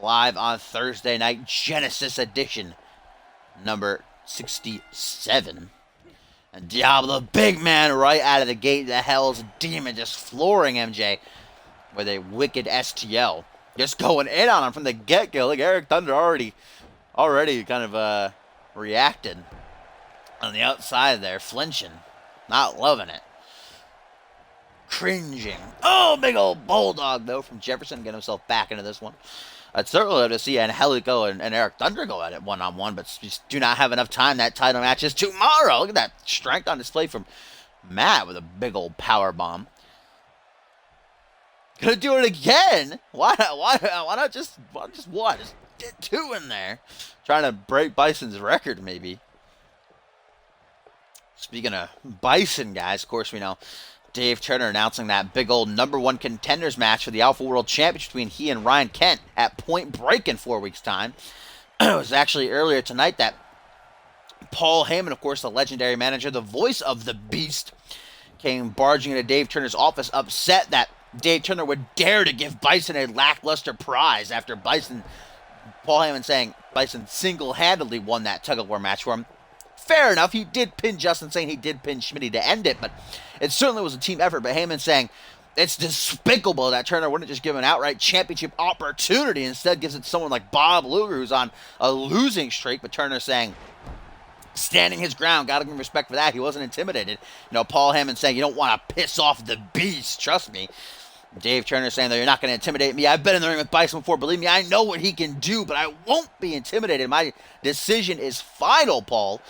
Live on Thursday night, Genesis edition, number 67. And Diablo, big man, right out of the gate. The Hell's Demon just flooring MJ with a wicked STL. Just going in on him from the get-go. Like Eric Thunder already kind of reacted on the outside there, flinching. Not loving it. Cringing. Oh, big old bulldog, though, from Jefferson. Get himself back into this one. I'd certainly love to see Angelico and Eric Thunder go at it one-on-one, but just do not have enough time. That title match is tomorrow. Look at that strength on display from Matt with a big old power bomb. Gonna do it again? Why not just what? Just get two in there. Trying to break Bison's record, maybe. Speaking of Bison, guys, of course we know Dave Turner announcing that big old #1 contenders match for the Alpha World Championship between he and Ryan Kent at Point Break in 4 weeks' time. It was actually earlier tonight that Paul Heyman, of course, the legendary manager, the voice of the Beast, came barging into Dave Turner's office, upset that Dave Turner would dare to give Bison a lackluster prize after Paul Heyman saying Bison single-handedly won that tug-of-war match for him. Fair enough, he did pin Justin, saying he did pin Schmitty to end it, but it certainly was a team effort. But Heyman saying it's despicable that Turner wouldn't just give an outright championship opportunity, instead gives it to someone like Bob Luger, who's on a losing streak. But Turner saying, standing his ground, gotta give him respect for that. He wasn't intimidated. Paul Heyman saying, you don't want to piss off the Beast, trust me. Dave Turner saying that you're not going to intimidate me. I've been in the ring with Bison before. Believe me, I know what he can do, but I won't be intimidated. My decision is final, Paul.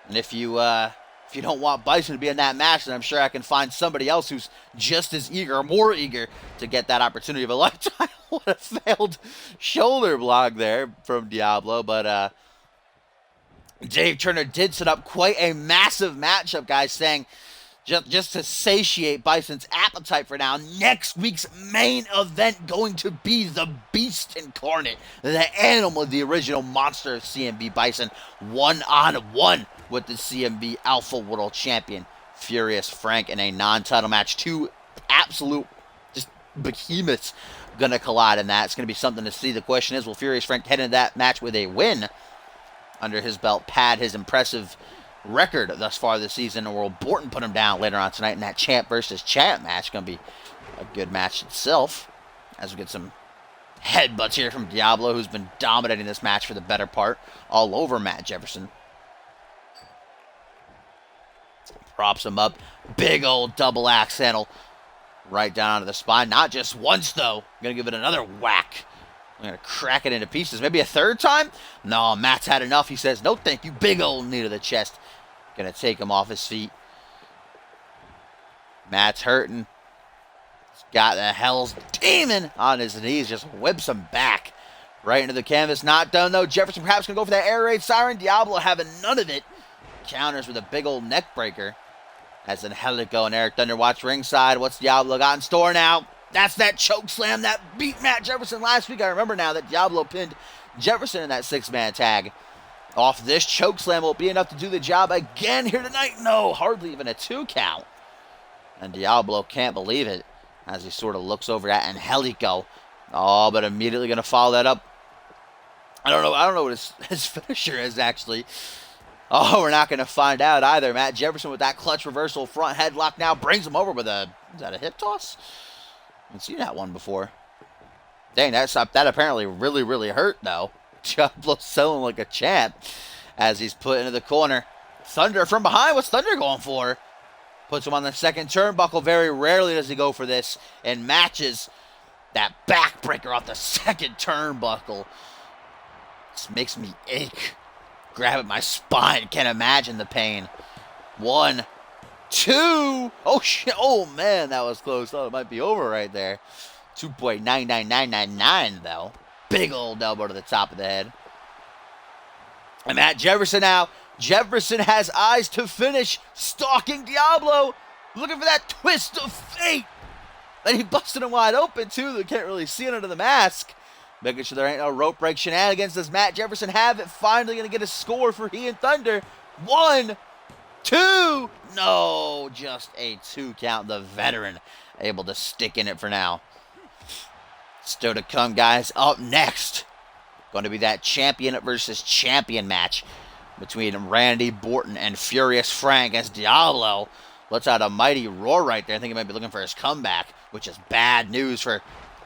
And if you don't want Bison to be in that match, then I'm sure I can find somebody else who's just as eager or more eager to get that opportunity of a lifetime. What a failed shoulder block there from Diablo. But Dave Turner did set up quite a massive matchup, guys, saying just to satiate Bison's appetite for now, next week's main event going to be the Beast incarnate, the animal, the original monster of CMV Bison, one-on-one with the CMV Alpha World Champion, Furious Frank, in a non-title match. Two absolute just behemoths going to collide in that. It's going to be something to see. The question is, will Furious Frank head into that match with a win under his belt, pad his impressive record thus far this season, or will Borton put him down later on tonight in that champ versus champ match? Going to be a good match itself, as we get some headbutts here from Diablo, who's been dominating this match for the better part, all over Matt Jefferson. Props him up. Big old double axe handle right down onto the spine. Not just once, though. Going to give it another whack. I'm going to crack it into pieces. Maybe a third time? No, Matt's had enough. He says, no thank you. Big old knee to the chest. Going to take him off his feet. Matt's hurting. He's got the Hell's Demon on his knees. Just whips him back right into the canvas. Not done, though. Jefferson perhaps going to go for that air raid siren. Diablo having none of it. Counters with a big old neck breaker. As Angelico and Eric Thunder watch ringside. What's Diablo got in store now? That's that choke slam that beat Matt Jefferson last week. I remember now that Diablo pinned Jefferson in that 6-man tag. Off this choke slam will be enough to do the job again here tonight. No, hardly even a 2 count. And Diablo can't believe it as he sort of looks over at Angelico. Oh, but immediately going to follow that up. I don't know what his finisher is, actually. Oh, we're not going to find out either. Matt Jefferson with that clutch reversal front headlock now brings him over with a, is that a hip toss? I haven't seen that one before. Dang, that apparently really, really hurt, though. Diablo selling like a champ as he's put into the corner. Thunder from behind. What's Thunder going for? Puts him on the second turnbuckle. Very rarely does he go for this in matches. That backbreaker off the second turnbuckle. This makes me ache. Grab at my spine. Can't imagine the pain. 1, 2. Oh, shit. Oh, man, that was close. Thought it might be over right there. 2.99999, though. Big old elbow to the top of the head. And Matt Jefferson now. Jefferson has eyes to finish. Stalking Diablo. Looking for that twist of fate. And he busted him wide open, too. They can't really see it under the mask. Making sure there ain't no rope break shenanigans. Does Matt Jefferson have it? Finally going to get a score for he and Thunder. 1, 2. No, just a 2 count. The veteran able to stick in it for now. Still to come, guys. Up next, going to be that champion versus champion match between Randy, Borton, and Furious Frank as Diablo lets out a mighty roar right there. I think he might be looking for his comeback, which is bad news for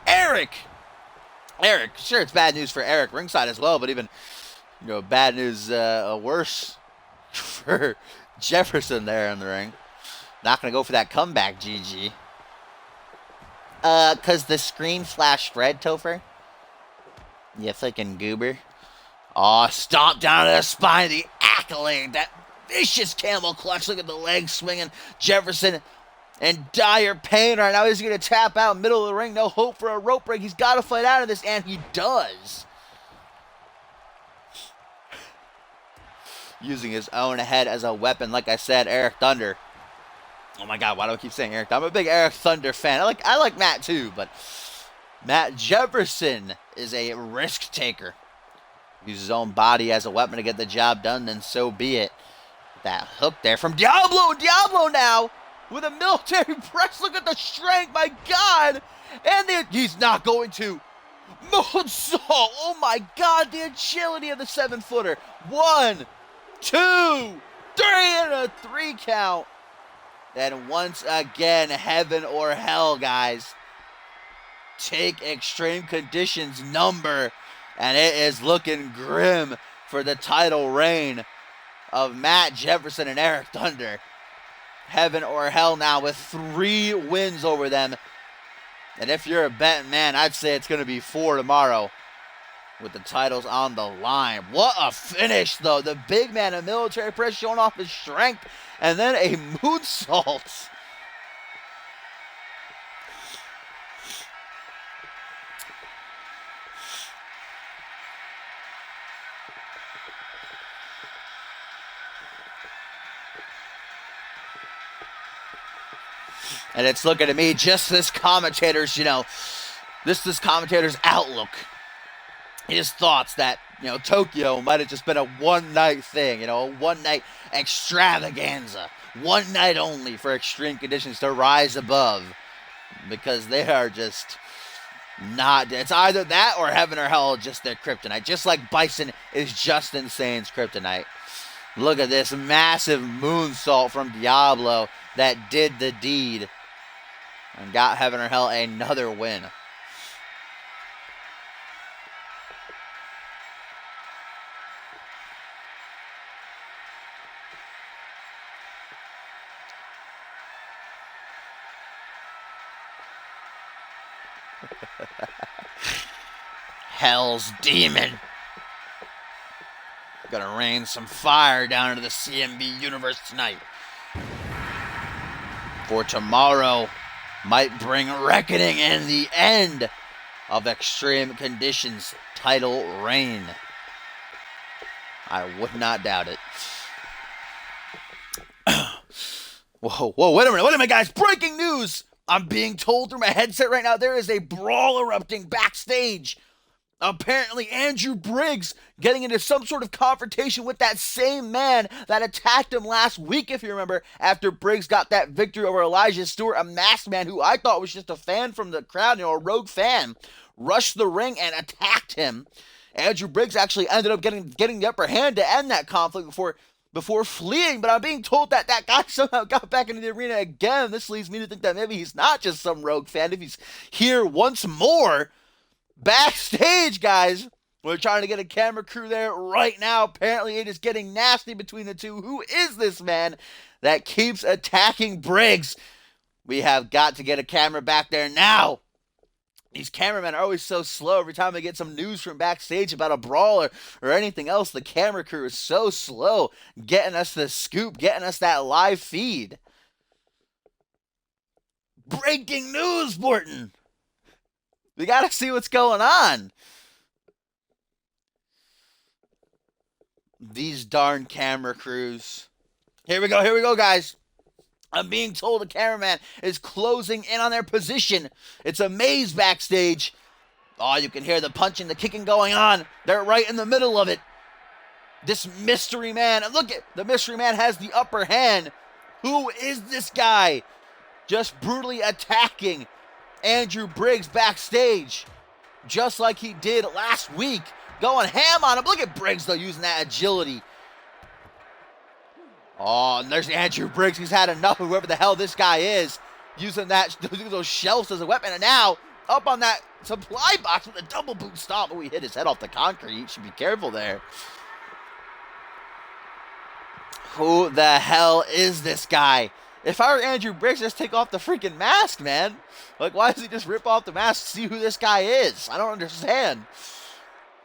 Eric. Sure, it's bad news for Eric ringside as well, but even, bad news worse for Jefferson there in the ring. Not going to go for that comeback, GG. Because the screen flashed red, Topher. You freaking goober. Oh, stomp down to the spine, the accolade, that vicious camel clutch. Look at the legs swinging. Jefferson in dire pain right now. He's going to tap out middle of the ring. No hope for a rope break. He's got to fight out of this, and he does. Using his own head as a weapon, like I said, Eric Thunder. Oh my God, why do I keep saying Eric? I'm a big Eric Thunder fan. I like Matt too, but Matt Jefferson is a risk taker. Uses his own body as a weapon to get the job done, then so be it. That hook there from Diablo. Diablo now with a military press. Look at the strength, my God. And he's not going to. Moonsault. Oh my God, the agility of the 7-footer. 1, 2, 3, and a 3 count. Then once again, heaven or hell, guys. Take extreme conditions number. And it is looking grim for the title reign of Matt Jefferson and Eric Thunder. Heaven or hell now with 3 wins over them. And if you're a betting man, I'd say it's going to be 4 tomorrow with the titles on the line. What a finish, though. The big man in military press showing off his strength. And then a moonsault. And it's looking to me, just this commentator's, this commentator's outlook. His thoughts that, Tokyo might have just been a one-night thing, a one-night extravaganza. One night only for extreme conditions to rise above. Because they are just not, it's either that or heaven or hell, just their kryptonite. Just like Bison is just Insane's kryptonite. Look at this massive moonsault from Diablo that did the deed. And got heaven or hell another win. Hell's Demon. Gonna rain some fire down into the CMV universe tonight. For tomorrow might bring reckoning and the end of Extreme Conditions title reign. I would not doubt it. Whoa, wait a minute, guys. Breaking news! I'm being told through my headset right now there is a brawl erupting backstage. Apparently, Andrew Briggs getting into some sort of confrontation with that same man that attacked him last week, if you remember, after Briggs got that victory over Elijah Stewart, a masked man who I thought was just a fan from the crowd, a rogue fan, rushed the ring and attacked him. Andrew Briggs actually ended up getting the upper hand to end that conflict before fleeing, but I'm being told that that guy somehow got back into the arena again. This leads me to think that maybe he's not just some rogue fan. If he's here once more backstage, guys, we're trying to get a camera crew there right now. Apparently it is getting nasty between the two. Who is this man that keeps attacking Briggs? We have got to get a camera back there now. These cameramen are always so slow. Every time they get some news from backstage about a brawl or anything else, the camera crew is so slow getting us the scoop, getting us that live feed. Breaking news, Borton. We got to see what's going on. These darn camera crews. Here we go, guys. I'm being told the cameraman is closing in on their position. It's a maze backstage. Oh, you can hear the punching, the kicking going on. They're right in the middle of it. This mystery man. Look at the mystery man has the upper hand. Who is this guy? Just brutally attacking Andrew Briggs backstage. Just like he did last week. Going ham on him. Look at Briggs, though, using that agility. Oh, and there's Andrew Briggs. He's had enough of whoever the hell this guy is. Using those shelves as a weapon. And now, up on that supply box with a double boot stomp. Oh, he hit his head off the concrete. Should be careful there. Who the hell is this guy? If I were Andrew Briggs, just take off the freaking mask, man. Like, why does he just rip off the mask to see who this guy is? I don't understand.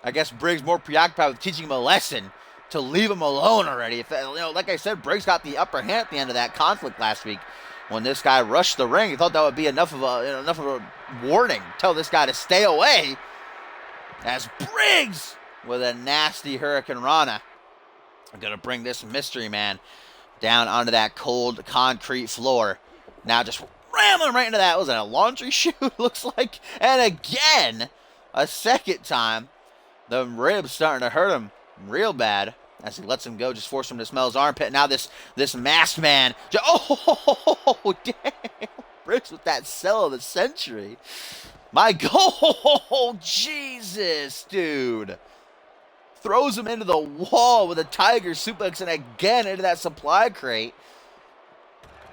I guess Briggs more preoccupied with teaching him a lesson to leave him alone already. If, like I said, Briggs got the upper hand at the end of that conflict last week when this guy rushed the ring. He thought that would be enough of a warning. Tell this guy to stay away. As Briggs with a nasty Hurricane Rana. I'm going to bring this mystery man down onto that cold concrete floor. Now just ramming right into that. Was it a laundry chute, looks like? And again, a second time, the ribs starting to hurt him real bad as he lets him go, just force him to smell his armpit. Now this masked man, oh, damn. Briggs with that sell of the century. My God, oh, Jesus, dude. Throws him into the wall with a tiger suplex and again into that supply crate.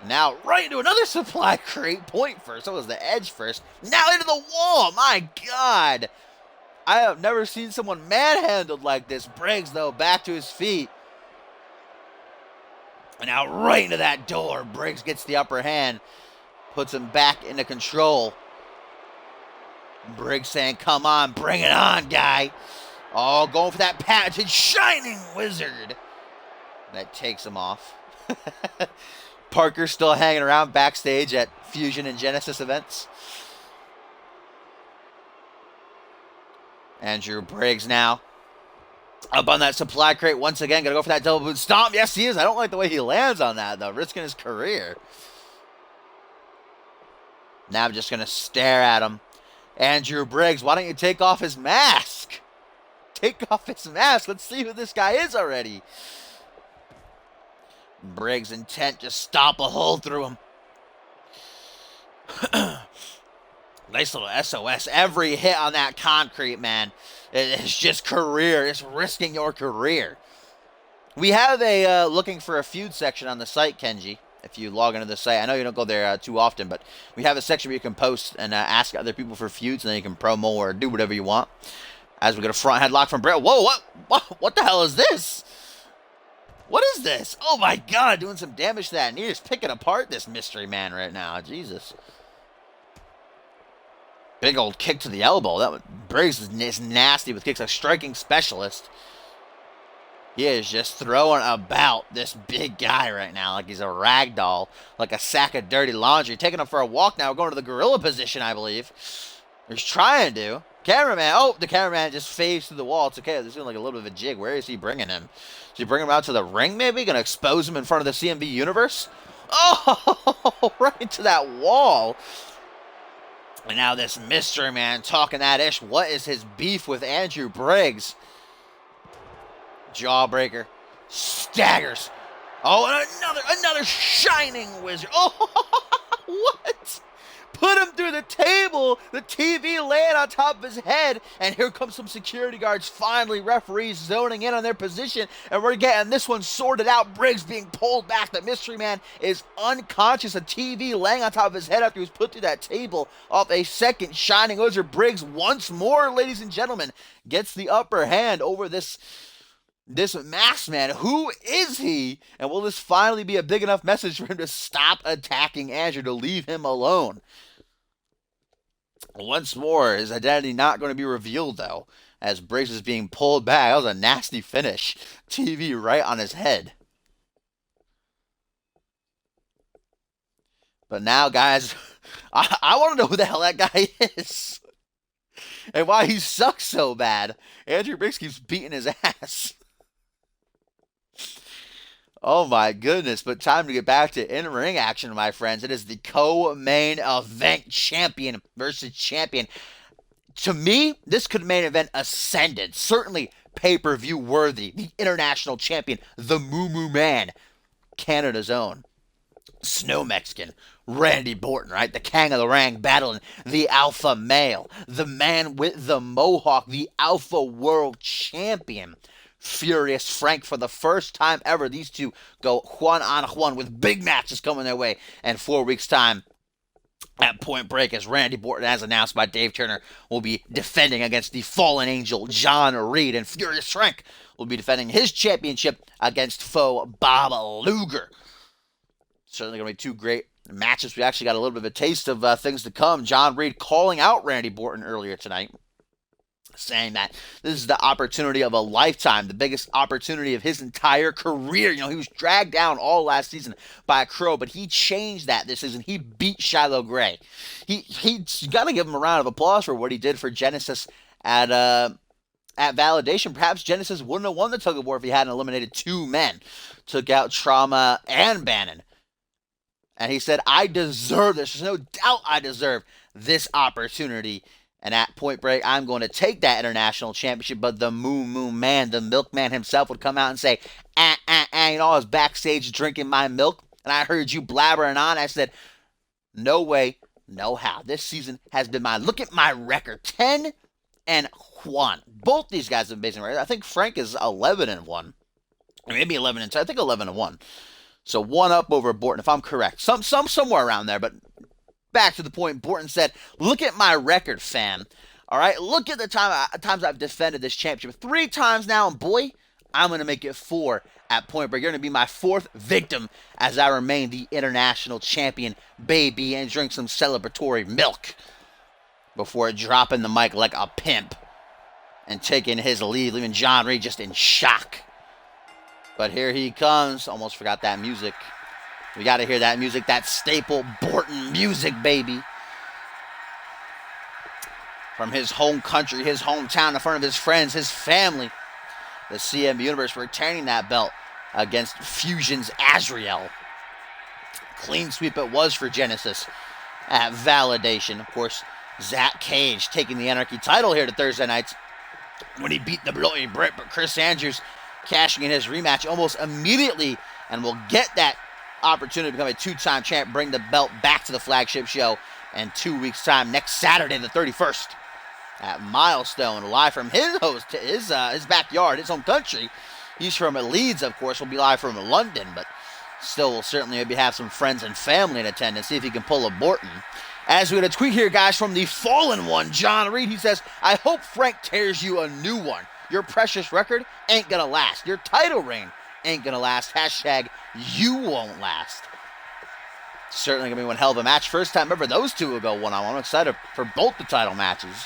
Now right into another supply crate. Point first. That was the edge first. Now into the wall. My God. I have never seen someone manhandled like this. Briggs, though, back to his feet. And now right into that door. Briggs gets the upper hand. Puts him back into control. Briggs saying, come on, bring it on, guy. Oh, going for that patented Shining Wizard. That takes him off. Parker's still hanging around backstage at Fusion and Genesis events. Andrew Briggs now up on that supply crate once again. Gonna go for that double boot stomp. Yes, he is. I don't like the way he lands on that, though. Risking his career. Now I'm just gonna stare at him. Andrew Briggs, why don't you take off his mask? Take off his mask. Let's see who this guy is already. Briggs intent just stomp a hole through him. Nice little SOS. Every hit on that concrete, man. It's just career. It's risking your career. We have a looking for a feud section on the site, Kenji. If you log into the site. I know you don't go there too often, but we have a section where you can post and ask other people for feuds, and then you can promo or do whatever you want. As we get a front headlock from Brett. Whoa, what the hell is this? What is this? Oh my God, doing some damage to that knee. Just picking apart this mystery man right now. Jesus. Big old kick to the elbow. That one, Briggs is nasty with kicks. A striking specialist. He is just throwing about this big guy right now like he's a rag doll, like a sack of dirty laundry. Taking him for a walk now. We're going to the gorilla position, I believe. He's trying to. Cameraman. Oh, the cameraman just fades through the wall. It's okay. There's doing like a little bit of a jig. Where is he bringing him? Is he bringing him out to the ring maybe? Going to expose him in front of the CMV universe? Oh, right into that wall. And now this mystery man talking that ish. What is his beef with Andrew Briggs? Jawbreaker. Staggers. Oh, and another Shining Wizard. Oh, what? Put him through the table, the TV laying on top of his head, and here comes some security guards, finally referees zoning in on their position, and we're getting this one sorted out. Briggs being pulled back. The mystery man is unconscious, a TV laying on top of his head after he was put through that table off a second Shining Wizard. Briggs once more, ladies and gentlemen, gets the upper hand over this masked man. Who is he? And will this finally be a big enough message for him to stop attacking Andrew, to leave him alone? Once more, his identity not going to be revealed, though, as Briggs is being pulled back. That was a nasty finish. TV right on his head. But now, guys, I want to know who the hell that guy is. And why he sucks so bad. Andrew Briggs keeps beating his ass. Oh my goodness, but time to get back to in-ring action, my friends. It is the co-main event, champion versus champion. To me, this could main event ascended. Certainly pay-per-view worthy. The international champion, the Moo Moo Man, Canada's own Snow Mexican, Randy Borton, right? The king of the ring, battling the alpha male, the man with the mohawk, the alpha world champion, Furious Frank for the first time ever. These two go Juan on Juan with big matches coming their way. And 4 weeks' time at Point Break, as Randy Orton, as announced by Dave Turner, will be defending against the fallen angel John Reed. And Furious Frank will be defending his championship against foe Bob Luger. Certainly going to be two great matches. We actually got a little bit of a taste of things to come. John Reed calling out Randy Orton earlier tonight, saying that this is the opportunity of a lifetime, the biggest opportunity of his entire career. You know, he was dragged down all last season by a crow, but he changed that this season. He beat Shiloh Gray. He's got to give him a round of applause for what he did for Genesis at Validation. Perhaps Genesis wouldn't have won the tug of war if he hadn't eliminated 2 men. Took out Trauma and Bannon. And he said, I deserve this. There's no doubt I deserve this opportunity. And at Point Break, I'm going to take that international championship. But the Moon Man, the milkman himself, would come out and say, you know, I was backstage drinking my milk, and I heard you blabbering on. I said, no way, no how. This season has been mine. Look at my record, 10-1. Both these guys have amazing records. I think Frank is 11-1. Or maybe 11-2. I think 11-1. So 1 up over Borton, if I'm correct. Somewhere around there, but back to the point. Borton said, look at my record, fam. All right, look at the times I've defended this championship. 3 times now, and boy, I'm going to make it 4 at Point Break. You're going to be my 4th victim as I remain the international champion, baby, and drink some celebratory milk before dropping the mic like a pimp and taking his lead, leaving John Reed just in shock. But here he comes. Almost forgot that music. We got to hear that music, that staple Borton music, baby. From his home country, his hometown, in front of his friends, his family. The CMV Universe retaining that belt against Fusion's Azrael. Clean sweep it was for Genesis at Validation. Of course, Zach Cage taking the Anarchy title here to Thursday nights when he beat the Bloody Brit, but Chris Andrews cashing in his rematch almost immediately and will get that opportunity to become a 2-time champ, bring the belt back to the flagship show in 2 weeks' time, next Saturday the 31st at Milestone, live from his host, his backyard, his home country. He's from Leeds, of course. We'll be live from London, but still will certainly maybe have some friends and family in attendance, see if he can pull a Borton. As we get a tweet here, guys, from the fallen one, John Reed. He says, I hope Frank tears you a new one. Your precious record ain't gonna last. Your title reign ain't gonna last. Hashtag you won't last. Certainly gonna be one hell of a match. First time ever those two will go one-on-one. I'm excited for both the title matches.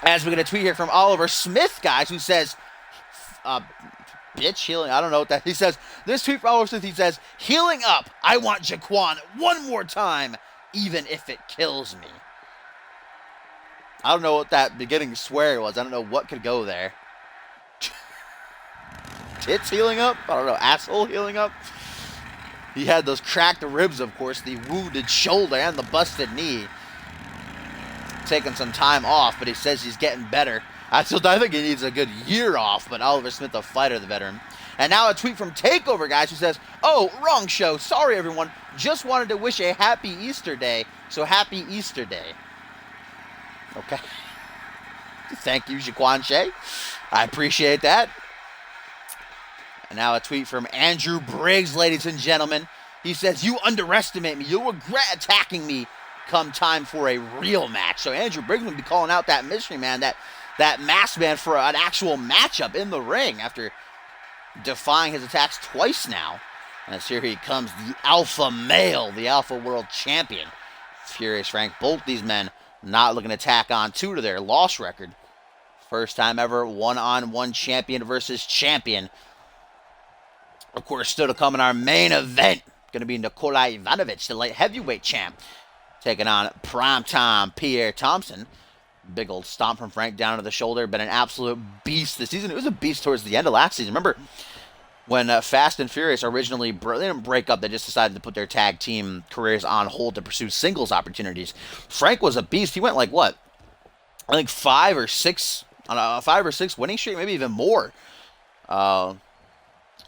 As we get a tweet here from Oliver Smith, guys, who says, bitch, healing, I don't know what that, he says, this tweet from Oliver Smith, he says, healing up, I want Jaquan one more time, even if it kills me. I don't know what that beginning swear was. I don't know what could go there. Tits healing up? I don't know. Asshole healing up? He had those cracked ribs, of course, the wounded shoulder and the busted knee. Taking some time off, but he says he's getting better. I think he needs a good year off, but Oliver Smith, the fighter, the veteran. And now a tweet from Takeover, guys, who says, oh, wrong show. Sorry, everyone. Just wanted to wish a happy Easter day. So happy Easter day. Okay. Thank you, Jaquan Shea. I appreciate that. And now a tweet from Andrew Briggs, ladies and gentlemen. He says, you underestimate me. You'll regret attacking me come time for a real match. So Andrew Briggs will be calling out that mystery man, that masked man, for an actual matchup in the ring after defying his attacks twice now. And as here he comes, the alpha male, the alpha world champion, Furious Frank. Both these men not looking to tack on 2 to their loss record. First time ever one-on-one champion versus champion. Of course, still to come in our main event. Going to be Nikolai Ivanovic, the light heavyweight champ, taking on primetime Pierre Thompson. Big old stomp from Frank down to the shoulder. Been an absolute beast this season. It was a beast towards the end of last season. Remember when Fast and Furious originally, they didn't break up. They just decided to put their tag team careers on hold to pursue singles opportunities. Frank was a beast. He went like, what? I think 5 or 6 on a 5 or 6 winning streak, maybe even more,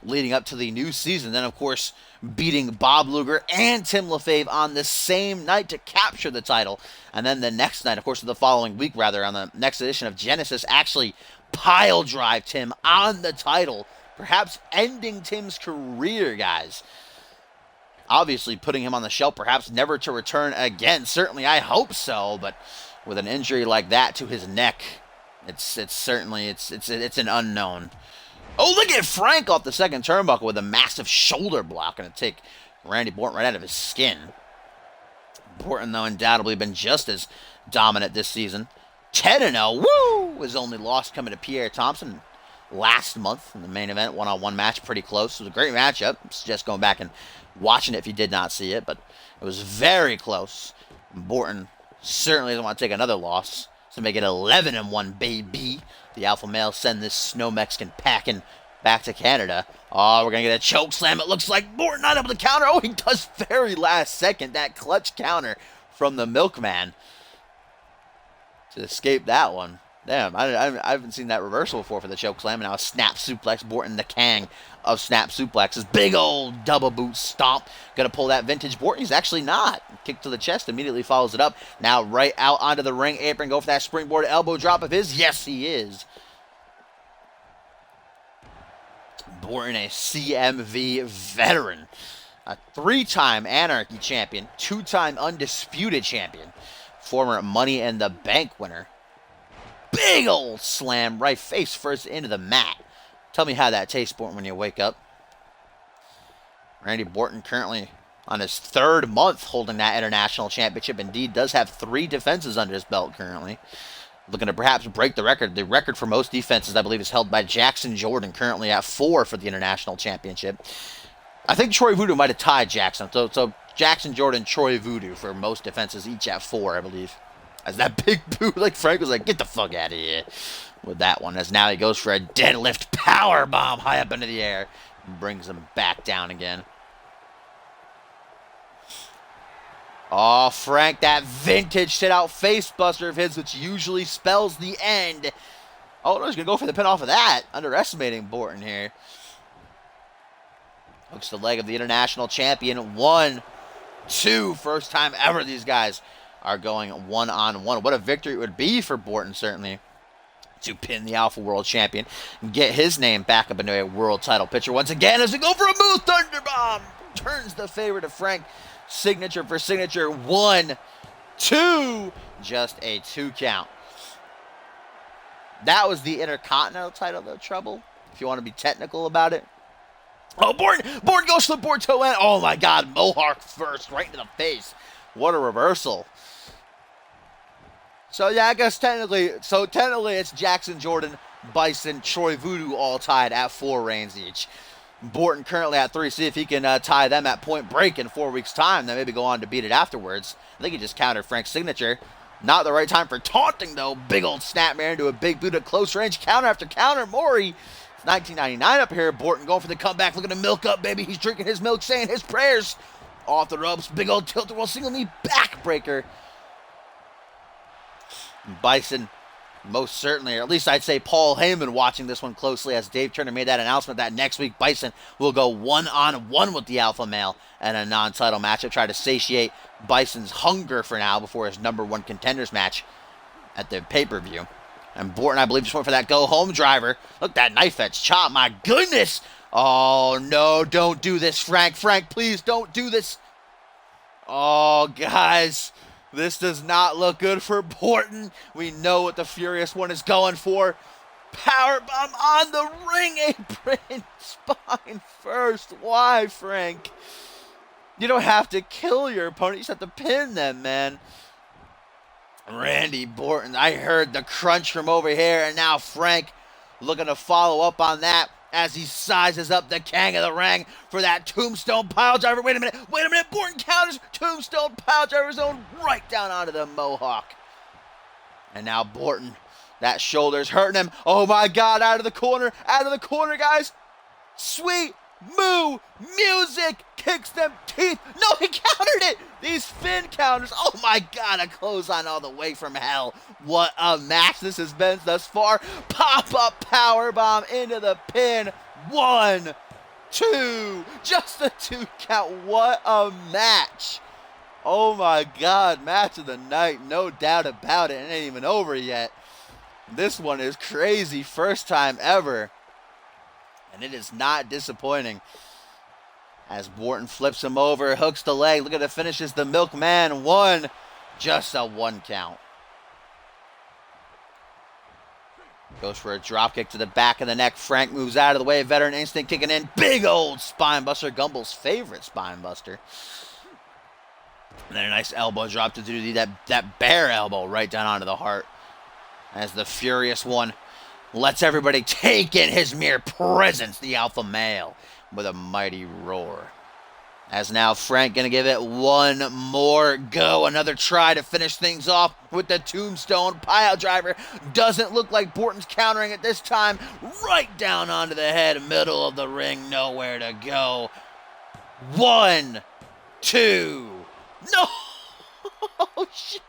leading up to the new season. Then, of course, beating Bob Luger and Tim LaFave on the same night to capture the title. And then the next night, of course, the following week, rather, on the next edition of Genesis, actually pile drive Tim on the title, perhaps ending Tim's career, guys. Obviously putting him on the shelf, perhaps never to return again. Certainly, I hope so, but with an injury like that to his neck, it's certainly an unknown. Oh, look at Frank off the second turnbuckle with a massive shoulder block, going to take Randy Borton right out of his skin. Borton, though, undoubtedly been just as dominant this season. 10-0, woo! His only loss coming to Pierre Thompson last month in the main event, one-on-one match, pretty close. It was a great matchup. I suggest going back and watching it if you did not see it, but it was very close. Borton certainly doesn't want to take another loss, so make it 11-1, baby. The alpha male send this snow Mexican packing back to Canada. Oh, we're going to get a choke slam. It looks like Borton not able to counter. Oh, he does very last second. That clutch counter from the milkman to escape that one. Damn, I haven't seen that reversal before for the choke slam. And now a snap suplex. Borton, the king of snap suplexes. Big old double boot stomp. Going to pull that vintage Borton. He's actually not. Kick to the chest. Immediately follows it up. Now right out onto the ring apron. Go for that springboard elbow drop of his. Yes, he is. Borton, a CMV veteran. A 3-time Anarchy champion. 2-time Undisputed champion. Former Money in the Bank winner. Big old slam right face first into the mat. Tell me how that tastes, Borton, when you wake up. Randy Borton currently on his 3rd month holding that international championship. Indeed, does have 3 defenses under his belt currently. Looking to perhaps break the record. The record for most defenses, I believe, is held by Jackson Jordan, currently at 4 for the international championship. I think Troy Voodoo might have tied Jackson. So Jackson Jordan, Troy Voodoo for most defenses, each at 4, I believe. As that big boot, like Frank was like, get the fuck out of here with that one. As now he goes for a deadlift power bomb high up into the air. And brings him back down again. Oh, Frank, that vintage sit-out facebuster of his, which usually spells the end. Oh, no, he's going to go for the pin off of that. Underestimating Borton here. Hooks the leg of the international champion. 1, 2. First time ever these guys are going one-on-one. What a victory it would be for Borton, certainly, to pin the Alpha World Champion and get his name back up into a world title picture once again as we go for a move. Thunderbomb turns the favor to Frank. Signature for signature. 1, 2. Just a 2 count. That was the Intercontinental title, though, Trouble, if you want to be technical about it. Oh, Borton goes to the Borto end. Oh, my God. Mohawk first, right into the face. What a reversal. So, yeah, I guess technically it's Jackson Jordan, Bison, Troy Voodoo all tied at 4 reigns each. Borton currently at 3. See if he can tie them at Point Break in 4 weeks' time. Then maybe go on to beat it afterwards. I think he just countered Frank's signature. Not the right time for taunting, though. Big old snapmare into a big boot at close range. Counter after counter. Maury. It's 1999 up here. Borton going for the comeback. Looking to milk up, baby. He's drinking his milk, saying his prayers. Off the ropes. Big old tilt-a-whirl single knee backbreaker. Bison, most certainly, or at least I'd say Paul Heyman watching this one closely as Dave Turner made that announcement that next week Bison will go one-on-one with the Alpha Male in a non-title matchup, try to satiate Bison's hunger for now before his #1 contenders match at the pay-per-view. And Borton, I believe, just went for that go-home driver. Look, that knife edge chop, my goodness! Oh, no, don't do this, Frank. Frank, please don't do this. Oh, guys. This does not look good for Borton. We know what the Furious One is going for. Powerbomb on the ring apron. Spine first. Why, Frank? You don't have to kill your opponent. You just have to pin them, man. Randy Borton. I heard the crunch from over here. And now Frank looking to follow up on that as he sizes up the king of the ring for that tombstone pile driver. Wait a minute. Borton counters. Tombstone pile driver zone right down onto the Mohawk. And now Borton, that shoulder's hurting him. Oh my God, out of the corner, guys. Sweet moo music kicks them teeth. No, he countered it. These fin counters. Oh my God, a clothesline all the way from hell. What a match this has been thus far. Pop-up powerbomb into the pin. 1, 2. Just a 2 count. What a match. Oh my God, match of the night. No doubt about it. It ain't even over yet. This one is crazy. First time ever. And it is not disappointing. As Borton flips him over, hooks the leg. Look at the finishes. The Milkman won. Just a 1 count. Goes for a dropkick to the back of the neck. Frank moves out of the way. Veteran instinct kicking in. Big old spine buster. Gumbel's favorite spine buster. And then a nice elbow drop to do that bear elbow right down onto the heart. As the Furious One lets everybody take in his mere presence, the alpha male, with a mighty roar. As now Frank going to give it one more go. Another try to finish things off with the tombstone pile driver. Doesn't look like Borton's countering it this time. Right down onto the head, middle of the ring, nowhere to go. 1, 2, no! Oh, shit.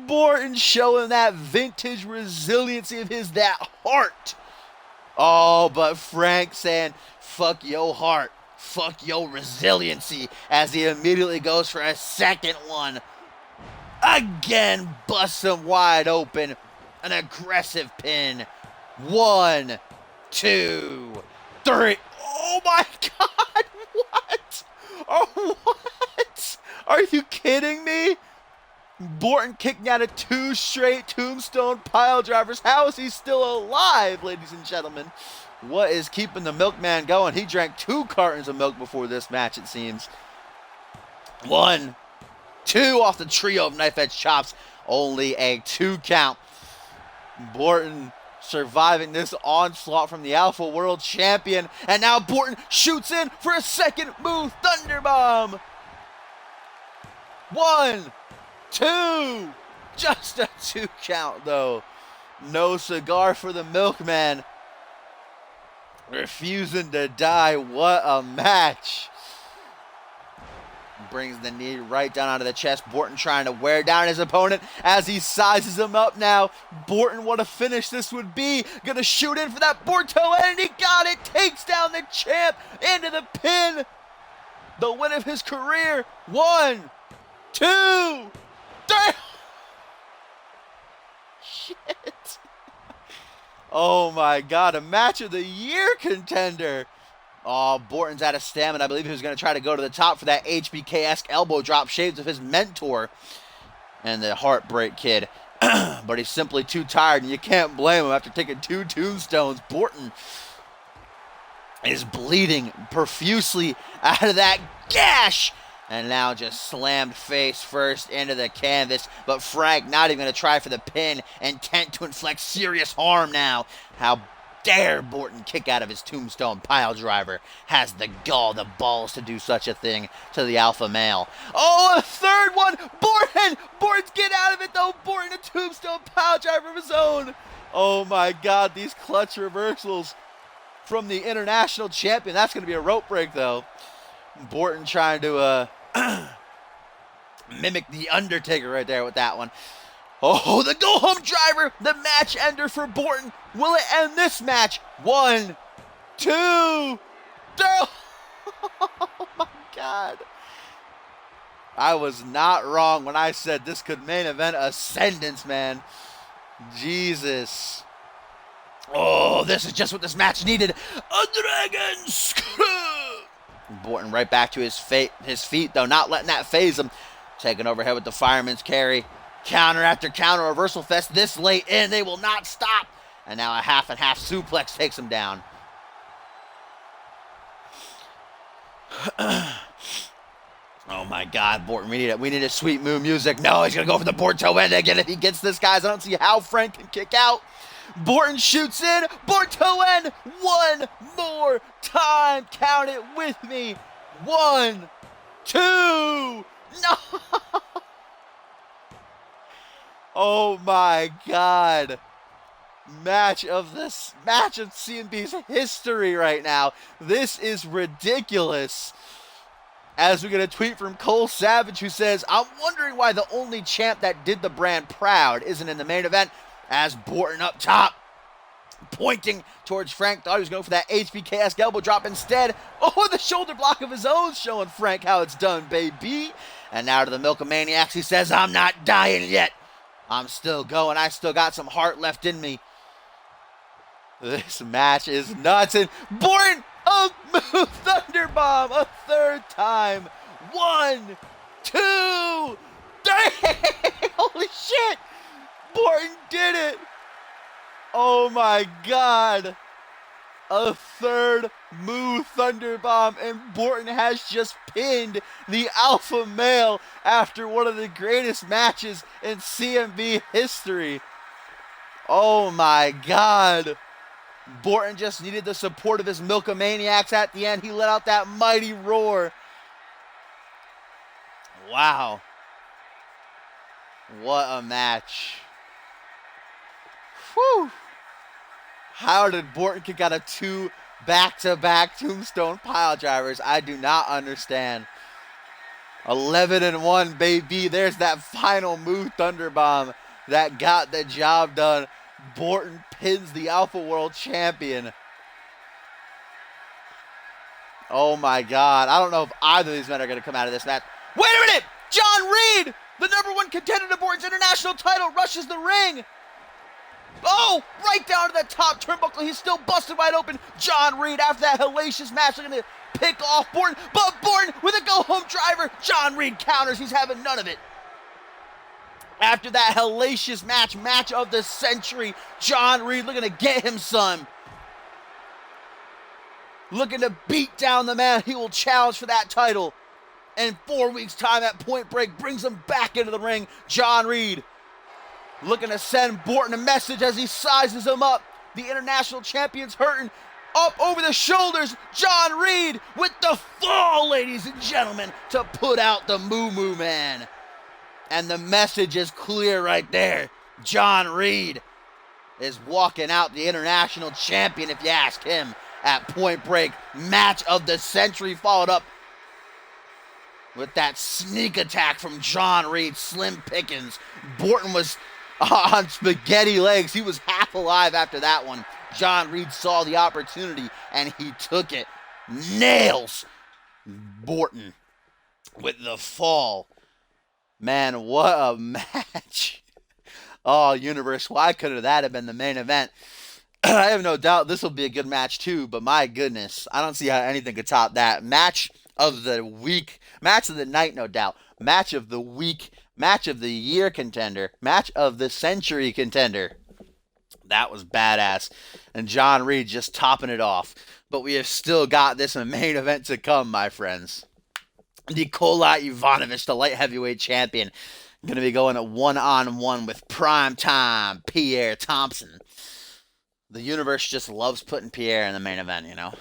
Borton showing that vintage resiliency of his, that heart. Oh, but Frank saying, fuck your heart. Fuck your resiliency, as he immediately goes for a second one. Again, busts him wide open. An aggressive pin. 1, 2, 3. Oh my God, what? Oh, what? Are you kidding me? Borton kicking out of 2 straight tombstone pile drivers. How is he still alive, ladies and gentlemen? What is keeping the Milkman going? He drank 2 cartons of milk before this match, it seems. 1, 2 off the trio of knife edge chops. Only a 2 count. Borton surviving this onslaught from the Alpha World Champion. And now Borton shoots in for a second move. Thunderbomb. 1, 2. Just a 2 count, though. No cigar for the Milkman. Refusing to die. What a match. Brings the knee right down onto the chest. Borton trying to wear down his opponent as he sizes him up now. Borton, what a finish this would be. Gonna shoot in for that BORTON, and he got it. Takes down the champ into the pin. The win of his career. 1, 2, 3. Shit. Oh my God, a match of the year contender. Oh, Borton's out of stamina. I believe he was going to try to go to the top for that HBK-esque elbow drop, shades of his mentor and the Heartbreak Kid. But he's simply too tired, and you can't blame him after taking 2 tombstones. Borton is bleeding profusely out of that gash. And now just slammed face first into the canvas. But Frank not even going to try for the pin. Intent to inflict serious harm now. How dare Borton kick out of his tombstone pile driver. Has the gall, the balls to do such a thing to the alpha male. Oh, a third one. Borton. Borton's get out of it though. Borton a tombstone pile driver of his own. Oh my God, these clutch reversals from the international champion. That's going to be a rope break though. Borton trying to mimic the Undertaker right there with that one. Oh, the go-home driver, the match ender for Borton. Will it end this match? 1, 2, 3. Oh my God. I was not wrong when I said this could main event Ascendance, man. Jesus. Oh, this is just what this match needed. A dragon screw. Borton right back to his feet, though, not letting that phase him. Taking overhead with the fireman's carry. Counter after counter, reversal fest this late in. They will not stop. And now a half and half suplex takes him down. Oh my God, Borton, we need a sweet moon music. No, he's going to go for the BORTON again. If he gets this, guys, I don't see how Frank can kick out. Borton shoots in. BORTON one more time. Count it with me. 1, 2. No. Oh my God. Match of CMV's history right now. This is ridiculous. As we get a tweet from Cole Savage who says, I'm wondering why the only champ that did the brand proud isn't in the main event. As Borton up top, pointing towards Frank. Thought he was going for that HBK-esque elbow drop instead. Oh, the shoulder block of his own, showing Frank how it's done, baby. And now to the Milkomaniacs, he says, I'm not dying yet. I'm still going. I still got some heart left in me. This match is nuts. And Borton, a move Thunderbomb a third time. 1, 2, 3. Holy shit. Borton did it. Oh my God. A third move Thunderbomb, and Borton has just pinned the alpha male after one of the greatest matches in CMV history. Oh my God. Borton just needed the support of his Milkomaniacs at the end. He let out that mighty roar. Wow. What a match. Whew. How did Borton kick out of 2 back-to-back tombstone pile drivers? I do not understand. 11-1, baby. There's that final move Thunderbomb that got the job done. Borton pins the Alpha World Champion. Oh my God. I don't know if either of these men are going to come out of this match. Wait a minute! John Reed, the #1 contender to Borton's international title, rushes the ring. Oh, right down to the top turnbuckle. He's still busted wide open. John Reed, after that hellacious match, looking to pick off Borton. But Borton with a go-home driver. John Reed counters. He's having none of it. After that hellacious match of the century, John Reed looking to get him some. Looking to beat down the man he will challenge for that title. In 4 weeks' time at Point Break, brings him back into the ring. John Reed looking to send Borton a message as he sizes him up. The international champion's hurting. Up over the shoulders, John Reed with the fall, ladies and gentlemen, to put out the Moo Moo Man. And the message is clear right there. John Reed is walking out the international champion, if you ask him, at Point Break. Match of the century, followed up with that sneak attack from John Reed. Slim pickings. Borton was on spaghetti legs. He was half alive after that one. John Reed saw the opportunity and he took it. Nails Borton with the fall. Man, what a match. Oh, universe, why couldn't that have been the main event? I have no doubt this will be a good match too, but my goodness, I don't see how anything could top that. Match of the week, match of the night, no doubt. Match of the week, match of the year contender, match of the century contender. That was badass. And John Reed just topping it off. But we have still got this main event to come, my friends. Nikola Ivanovic, the light heavyweight champion, going to be going at one-on-one with primetime Pierre Thompson. The universe just loves putting Pierre in the main event, you know.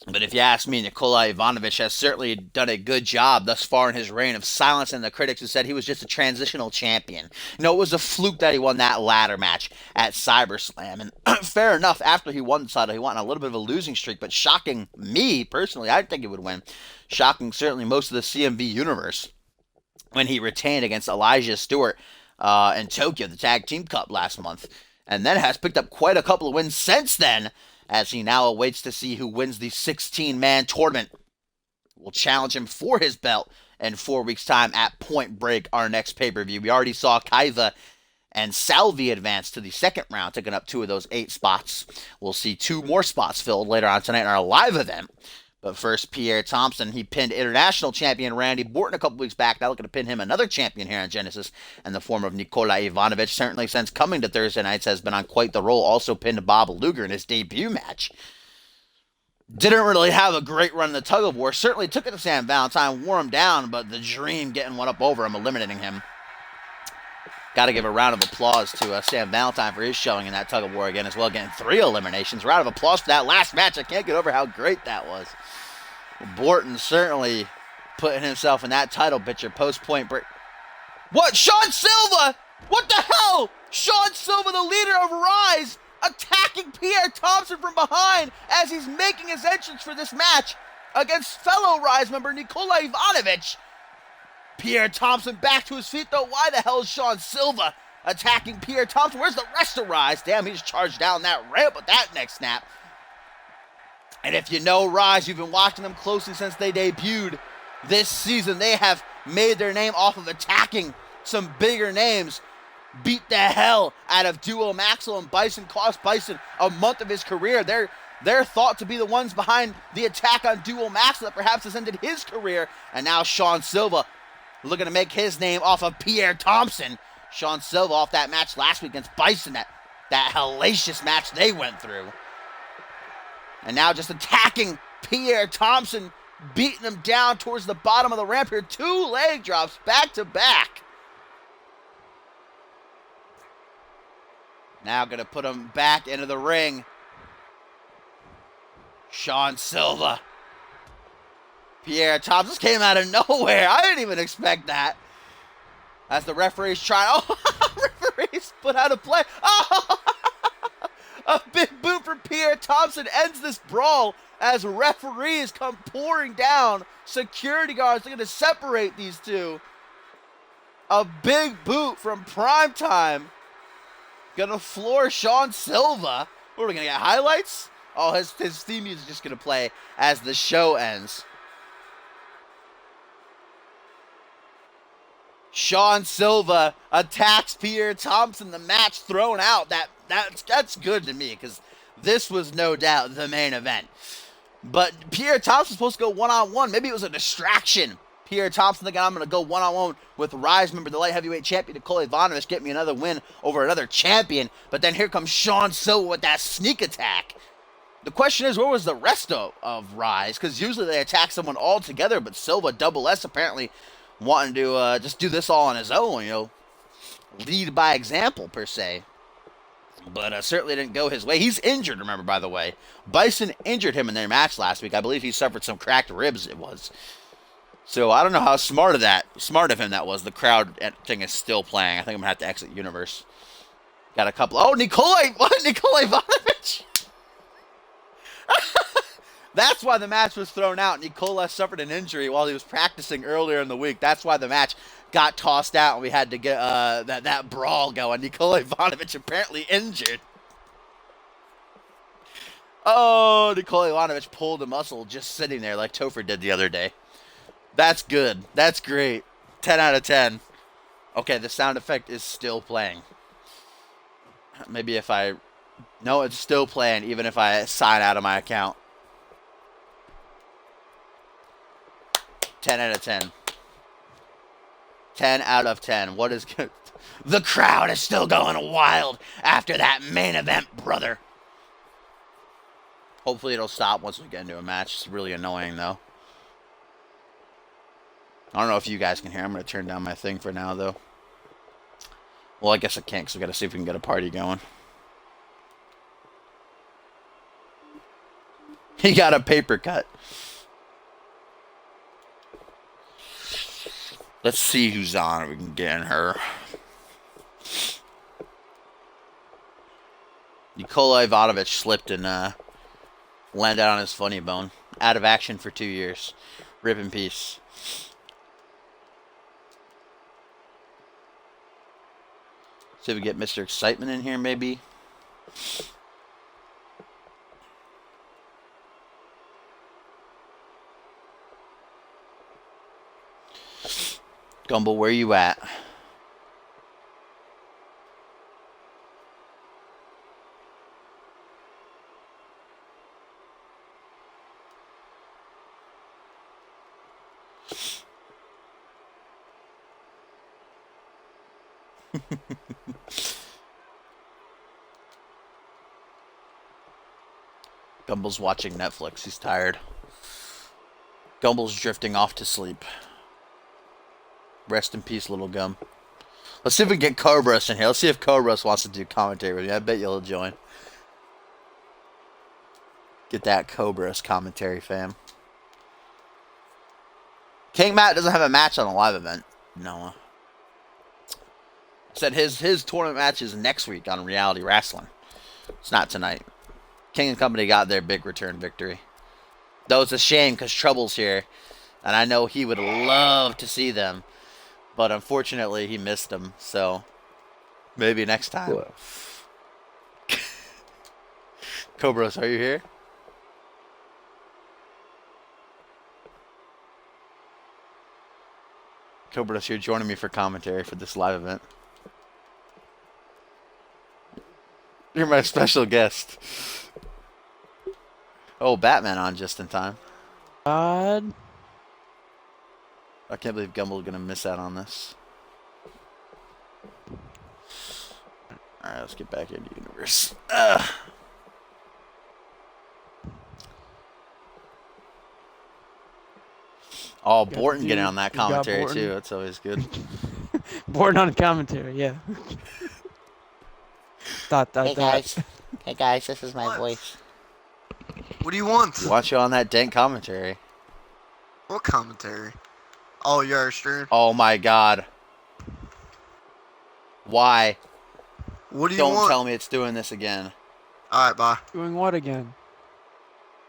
But if you ask me, Nikola Ivanovic has certainly done a good job thus far in his reign of silencing the critics who said he was just a transitional champion. You know, it was a fluke that he won that ladder match at CyberSlam. And fair enough, after he won the title, he went on a little bit of a losing streak. But shocking me, personally, I think he would win. Shocking certainly most of the CMV universe when he retained against Elijah Stewart in Tokyo, the Tag Team Cup last month. And then has picked up quite a couple of wins since then, as he now awaits to see who wins the 16-man tournament. We'll challenge him for his belt in 4 weeks' time at Point Break, our next pay-per-view. We already saw KAIVA and Salvi advance to the second round, taking up 2 of those 8 spots. We'll see 2 more spots filled later on tonight in our live event. But first, Pierre Thompson, he pinned international champion Randy Borton a couple weeks back. Now looking to pin him another champion here on Genesis in the form of Nikola Ivanovic. Certainly since coming to Thursday nights has been on quite the roll. Also pinned Bob Luger in his debut match. Didn't really have a great run in the tug of war. Certainly took it to Sam Valentine, wore him down, but the Dream getting one up over him, eliminating him. Got to give a round of applause to Sam Valentine for his showing in that tug of war again as well, getting 3 eliminations. Round of applause for that last match. I can't get over how great that was. Borton certainly putting himself in that title picture post-Point Break. What? Sean Silva? What the hell? Sean Silva, the leader of Rise, attacking Pierre Thompson from behind as he's making his entrance for this match against fellow Rise member Nikola Ivanovic. Pierre Thompson back to his feet, though. Why the hell is Sean Silva attacking Pierre Thompson? Where's the rest of Rise? Damn, he just charged down that ramp with that neck snap. And if you know Rise, you've been watching them closely since they debuted. this season. They have made their name off of attacking some bigger names. Beat the hell out of Duo Maxwell and Bison. Cost Bison a month of his career. They're thought to be the ones behind the attack on Duo Maxwell that perhaps has ended his career. And now Sean Silva looking to make his name off of Pierre Thompson. Sean Silva off that match last week against Bison, that hellacious match they went through. And now just attacking Pierre Thompson, beating him down towards the bottom of the ramp here. 2 leg drops back to back. Now going to put him back into the ring. Sean Silva. Pierre Thompson just came out of nowhere. I didn't even expect that. As the referee's trying. Oh, referee's put out of play. Oh, a big boot for Pierre Thompson ends this brawl as referees come pouring down. Security guards looking to separate these two. A big boot from Primetime. Gonna floor Sean Silva. What are we gonna get? Highlights? Oh, his theme music is just gonna play as the show ends. Sean Silva attacks Pierre Thompson. The match thrown out. That's good to me because this was no doubt the main event. But Pierre Thompson's supposed to go one-on-one. Maybe it was a distraction. Pierre Thompson thinking I'm going to go one-on-one with Rise member, the light heavyweight champion, Nikola Ivanovic, get me another win over another champion. But then here comes Sean Silva with that sneak attack. The question is, where was the rest of Rise? Because usually they attack someone all together, but Silva, Double S, apparently wanting to just do this all on his own, you know, lead by example, per se. But certainly didn't go his way. He's injured, remember, by the way. Bison injured him in their match last week. I believe he suffered some cracked ribs, it was. So I don't know how smart of him that was. The crowd thing is still playing. I think I'm going to have to exit Universe. Got a couple. Oh, Nikola Ivanovic! That's why the match was thrown out. Nikola suffered an injury while he was practicing earlier in the week. That's why the match got tossed out and we had to get that brawl going. Nikola Ivanovic apparently injured. Oh, Nikola Ivanovic pulled a muscle just sitting there like Topher did the other day. That's good. That's great. 10 out of 10. Okay, the sound effect is still playing. Maybe if I... No, it's still playing even if I sign out of my account. 10 out of 10. 10 out of 10. What is good? The crowd is still going wild after that main event, brother. Hopefully it'll stop once we get into a match. It's really annoying, though. I don't know if you guys can hear. I'm going to turn down my thing for now, though. Well, I guess I can't, because we got to see if we can get a party going. He got a paper cut. Let's see who's on if we can get in her. Nikola Ivanovic slipped and landed on his funny bone. Out of action for 2 years. Rip in peace. See if we get Mr. Excitement in here, maybe. Gumbel, where you at? Gumbel's watching Netflix. He's tired. Gumbel's drifting off to sleep. Rest in peace, little gum. Let's see if we can get Cobras in here. Let's see if Cobras wants to do commentary with me. I bet you'll join. Get that Cobras commentary, fam. King Matt doesn't have a match on a live event. Noah said his tournament match is next week on Reality Wrestling. It's not tonight. King and Company got their big return victory. Though it's a shame because Trouble's here. And I know he would love to see them. But unfortunately, he missed them. So, maybe next time. Cobras, are you here? Cobra's here joining me for commentary for this live event. You're my special guest. Oh, Batman on just in time. God. I can't believe Gumble's going to miss out on this. Alright, let's get back into the universe. Oh, Borton getting on that commentary too. That's always good. Borton on commentary, yeah. Hey guys, this is my voice. What do you want? Watch you on that dank commentary. What commentary? Oh, you're our stream. Oh my god. Why? What do you want? Don't tell me it's doing this again. Alright, bye. Doing what again?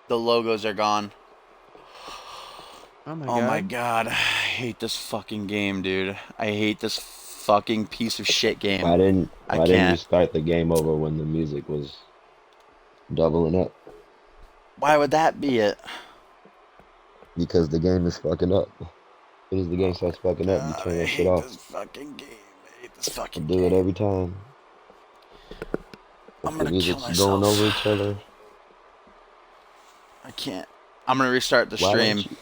The logos are gone. Oh my Oh god. my god. I hate this fucking game, dude. I hate this fucking piece of shit game. Why didn't you start the game over when the music was doubling up? Why would that be it? Because the game is fucking up. As soon as the game starts fucking up, you turn that shit off. I hate this fucking game. I hate this fucking I do it every time. I'm The gonna kill music's going myself. over each other. I can't. I'm gonna restart the Why stream. don't you-